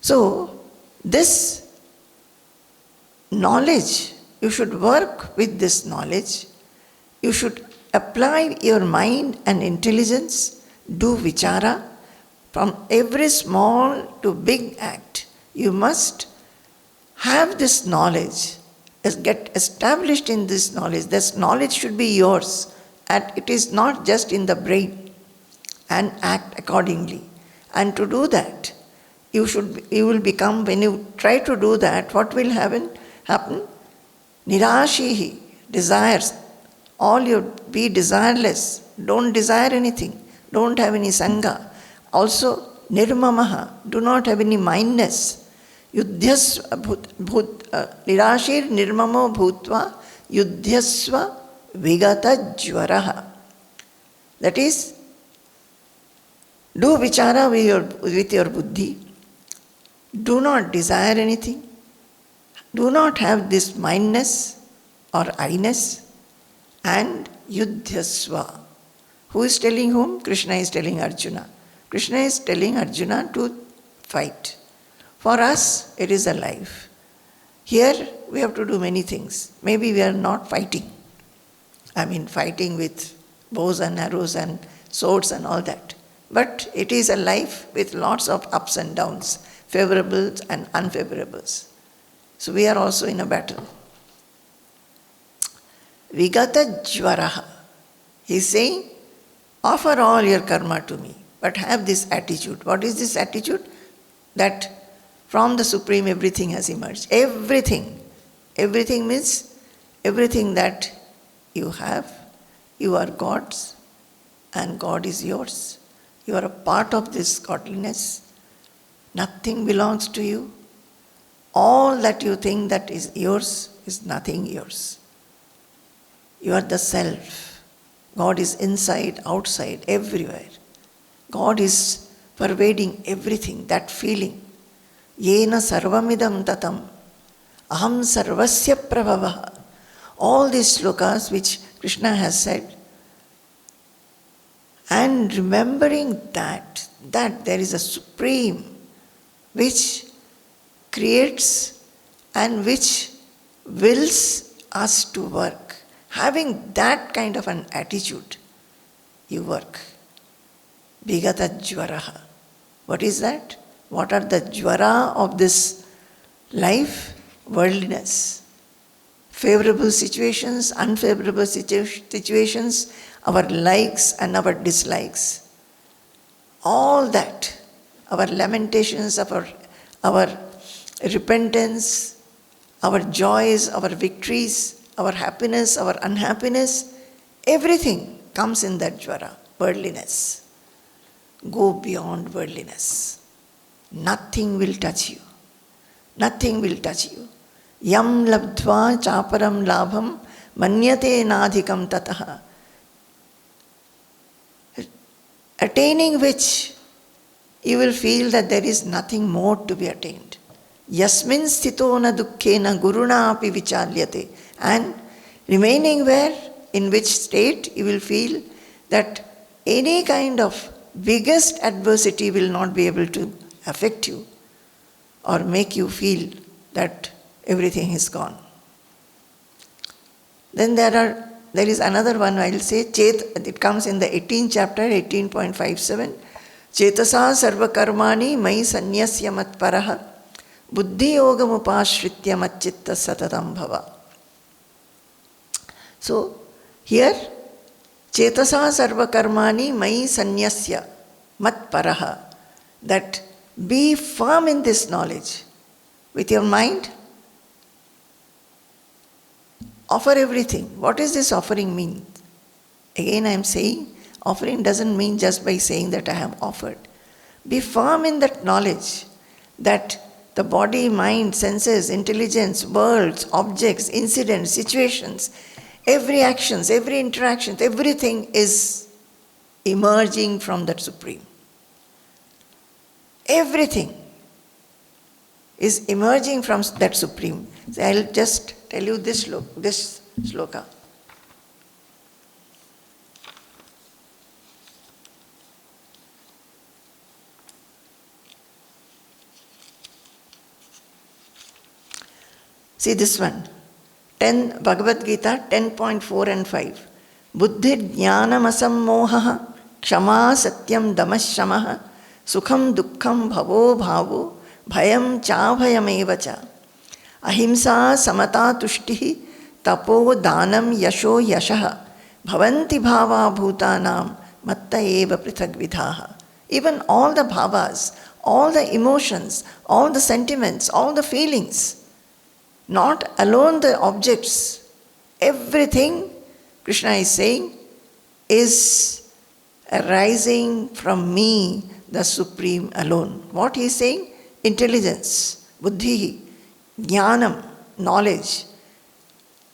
So, this knowledge, you should work with this knowledge. You should apply your mind and intelligence, do vichara. From every small to big act, you must have this knowledge, get established in this knowledge. This knowledge should be yours, and it is not just in the brain, and act accordingly. And to do that, you will become, when you try to do that, what will happen? Nirashihi, desires. All you be desireless. Don't desire anything. Don't have any sangha. Also, nirmamaha, do not have any mindness. Yudhyasva nirashir nirmamo bhutva yudhyasva vigata jvaraha. That is, do vichara with your buddhi. Do not desire anything. Do not have this mindness or I-ness. And yudhyasva. Who is telling whom? Krishna is telling Arjuna. Krishna is telling Arjuna to fight. For us, it is a life. Here, we have to do many things. Maybe we are not fighting. Fighting with bows and arrows and swords and all that. But it is a life with lots of ups and downs, favorables and unfavorables. So we are also in a battle. Vigata jvaraha. He is saying, offer all your karma to me, but have this attitude. What is this attitude? That from the Supreme everything has emerged. Everything. Everything means everything that you have. You are God's and God is yours. You are a part of this godliness. Nothing belongs to you. All that you think that is yours is nothing yours. You are the Self. God is inside, outside, everywhere. God is pervading everything, that feeling. Yena sarvamidam tatam, aham sarvasya prabhavaha. All these slokas which Krishna has said. And remembering that there is a Supreme which creates and which wills us to work. Having that kind of an attitude, you work. Vigata jvaraha. What is that? What are the jvara of this life? Worldliness. Favorable situations, unfavorable situations, our likes and our dislikes. All that, our lamentations, our repentance, our joys, our victories, our happiness, our unhappiness, everything comes in that jvara, worldliness. Go beyond worldliness. Nothing will touch you. Nothing will touch you. Yam labdva chaparam labham manyate nadhikam tataha. Attaining which, you will feel that there is nothing more to be attained. Yasmin sthito na dukkhena guruna api vichalyate. And remaining where, in which state, you will feel that any kind of biggest adversity will not be able to affect you or make you feel that everything is gone. Then there is another one, I will say, it comes in the 18th chapter, 18.57. Chetasa sarva karmani mai sanyasya mat paraha buddhi yogam upashritya mat chitta satatam bhava. So, here, Chetasa sarva karmani mai sanyasya mat paraha. That be firm in this knowledge. With your mind, offer everything. What does this offering mean? Again I am saying, offering doesn't mean just by saying that I have offered. Be firm in that knowledge that the body, mind, senses, intelligence, worlds, objects, incidents, situations, every actions, every interaction, everything is emerging from that Supreme. Everything. is emerging from that Supreme. So I'll just tell you this sloka. See this one. Bhagavad Gita 10.4 and 5. Buddhi jnanam asammoha kshama satyam damashamaha sukham dukkham bhavo bhavo bhayam cha bhayameva cha ahimsa samata tushtihi tapo danam yasho yashaha bhavanti bhava bhutanam matta eva prithag vidhaha. Even all the bhavas, all the emotions, all the sentiments, all the feelings, not alone the objects, everything, Krishna is saying, is arising from me, the Supreme alone. What he is saying? Intelligence, buddhi, jnanam, knowledge,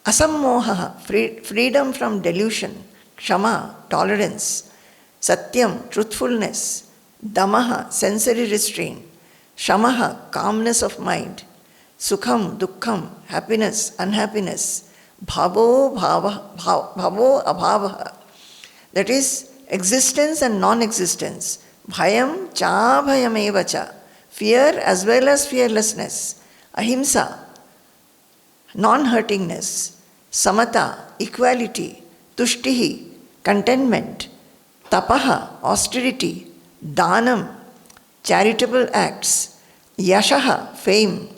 asammoha, freedom from delusion, kshama, tolerance, satyam, truthfulness, damaha, sensory restraint, shamaha, calmness of mind, sukham, dukkham, happiness, unhappiness, bhavo abhavaha, that is existence and non-existence, bhayam cha bhayameva cha, fear as well as fearlessness, ahimsa, non-hurtingness, samata, equality, tushtihi, contentment, tapaha, austerity, danam, charitable acts, yashaha, fame,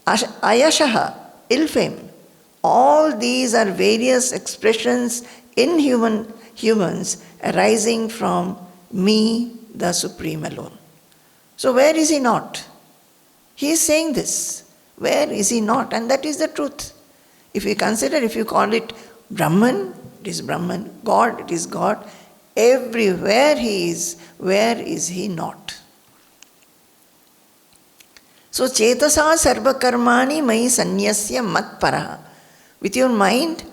ayashaha, ill fame. All these are various expressions in humans arising from me, the Supreme alone. So where is he not? He is saying this. Where is he not? And that is the truth. If you consider, if you call it Brahman, it is Brahman. God, it is God. Everywhere he is, where is he not? So chetasa sarva karmani mai sanyasya mat paraha. With your mind,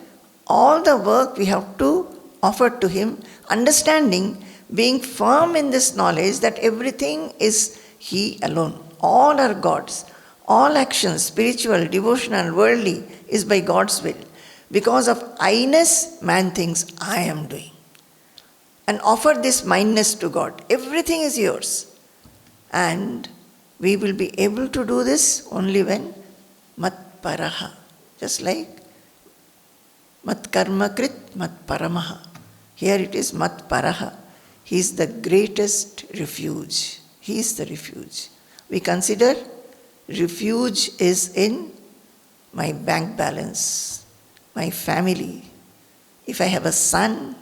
all the work we have to offer to him, understanding, being firm in this knowledge that everything is he alone. All are God's. All actions, spiritual, devotional, worldly, is by God's will. Because of I-ness, man thinks, I am doing. And offer this mindness to God. Everything is yours. And we will be able to do this only when mat paraha. Just like mat karma krit, mat paramah. Here it is mat paraha. He is the greatest refuge. He is the refuge. We consider refuge is in my bank balance, my family. If I have a son,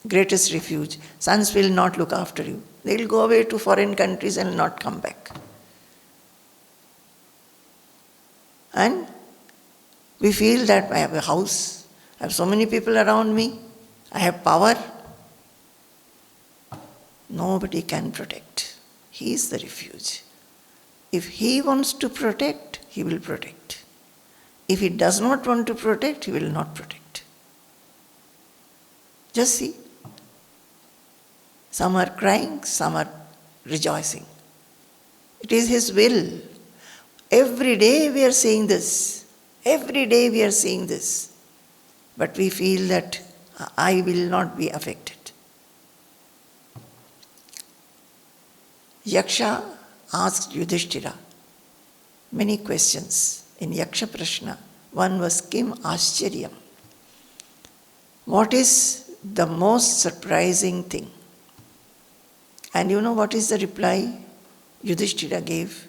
greatest refuge. Sons will not look after you. They will go away to foreign countries and not come back. And we feel that I have a house, I have so many people around me, I have power. Nobody can protect. He is the refuge. If he wants to protect, he will protect. If he does not want to protect, he will not protect. Just see. Some are crying, some are rejoicing. It is his will. Every day we are seeing this. Every day we are seeing this. But we feel that I will not be affected. Yaksha asked Yudhishthira many questions in Yaksha Prashna. One was Kim Ashcharyam. What is the most surprising thing? And you know what is the reply Yudhishthira gave?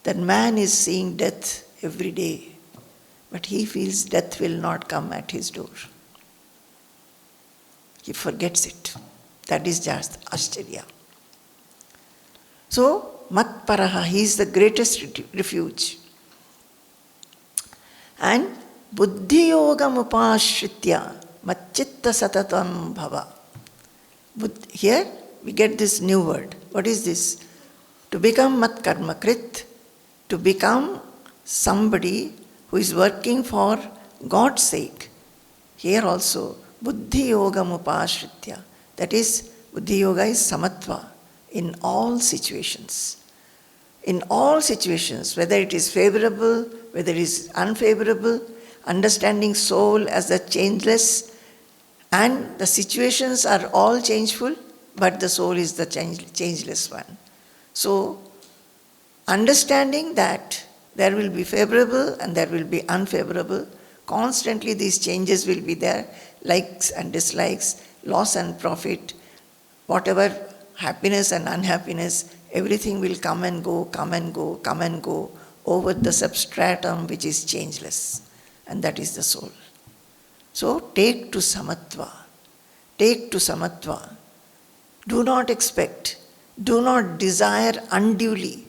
That man is seeing death every day, but he feels death will not come at his door. He forgets it. That is just Ashcharya. So, mat paraha, he is the greatest refuge. And buddhi yogam upashritya macchitta satatam bhava. Here we get this new word. What is this? To become mat karma krit, to become somebody who is working for God's sake. Here also, buddhi yogam upashritya. That is, buddhi yoga is samatva in all situations. in all situations, whether it is favorable, whether it is unfavorable, understanding soul as the changeless, and the situations are all changeful, but the soul is the changeless one. So, understanding that there will be favorable and there will be unfavorable, constantly these changes will be there, likes and dislikes, loss and profit, whatever happiness and unhappiness, everything will come and go, come and go, come and go over the substratum which is changeless, and that is the soul. So take to samatva. Take to samatva. Do not expect, do not desire unduly.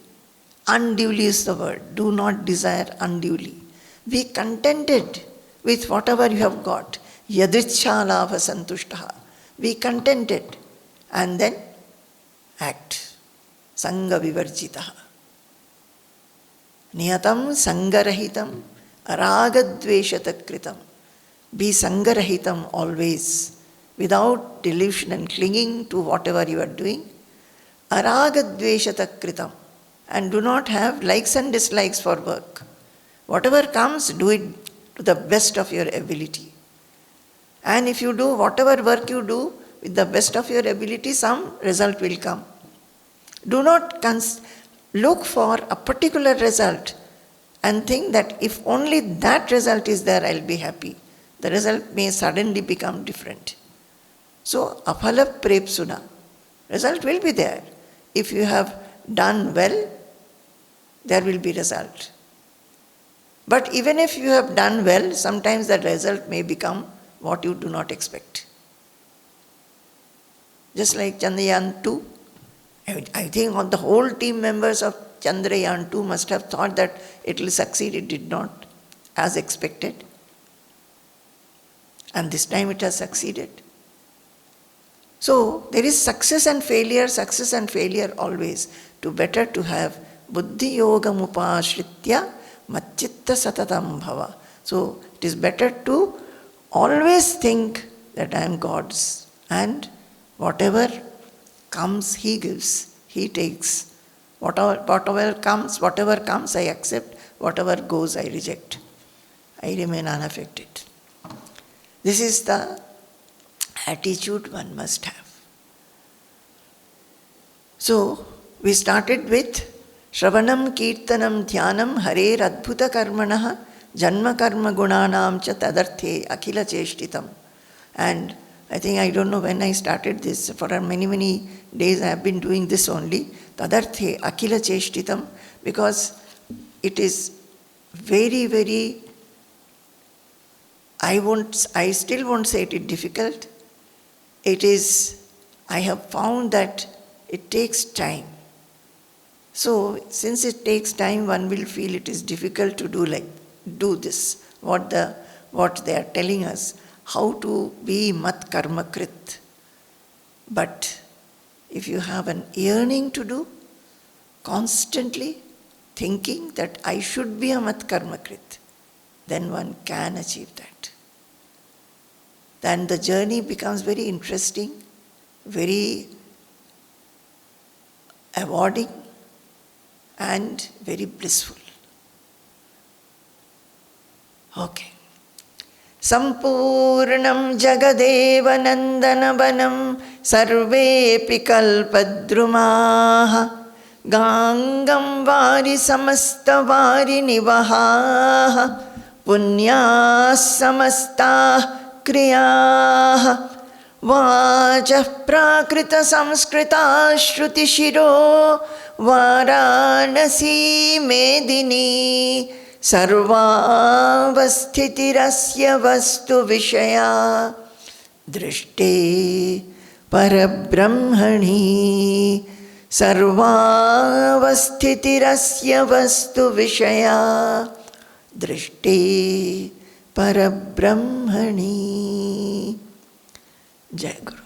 Unduly is the word. Do not desire unduly. Be contented with whatever you have got. Yadrichha labha santushtaha. Be contented and then act. Sangha vivarjitaha. Niyatam sangarahitam aragadveshatakritam. Be sangarahitam always, without delusion and clinging to whatever you are doing. Aragadveshatakritam. And do not have likes and dislikes for work. Whatever comes, do it to the best of your ability. And if you do whatever work you do with the best of your ability, some result will come. Do not look for a particular result and think that if only that result is there, I'll be happy. The result may suddenly become different. So, aphala prepsuna. Result will be there. If you have done well, there will be result. But even if you have done well, sometimes the result may become what you do not expect. Just like Chandrayaan 2. I think on the whole team members of Chandrayaan 2 must have thought that it will succeed. It did not, as expected. And this time it has succeeded. So there is success and failure always. Better to have buddhi yogam upashritya macchitta satatam bhava. So it is better to always think that I am God's, and whatever comes, He gives, He takes. Whatever comes, I accept. Whatever goes, I reject. I remain unaffected. This is the attitude one must have. So, we started with Shravanam Kirtanam Dhyanam Harer Adbhuta Karmanaha Janma Karma Gunanam Cha Tadarthe Akhila Cheshtitam. And I don't know when I started this, for many days I have been doing this only. Tadarthe Akhila Cheshtitam, because it is very, very, I still won't say it is difficult. I have found that it takes time. So, since it takes time, one will feel it is difficult to do this, what they are telling us, how to be mat karma krit. But if you have an yearning to do, constantly thinking that I should be a mat karma krit, then one can achieve that. Then the journey becomes very interesting, very awarding, and very blissful. Okay. Sampurnam Jagadeva Nandanavanam Sarvepi Kalpadrumaha Gangam Vari Samasta Vari Nivaha Punya Samasta Kriya Vajah Prakrita Samskrita Shruti Shiro Varanasi Medini Sarvavasthitirasya Vastu Vishaya Drishte Parabrahmani Sarvavasthitirasya Vastu Vishaya Drishte Parabrahmani. Jai Guru.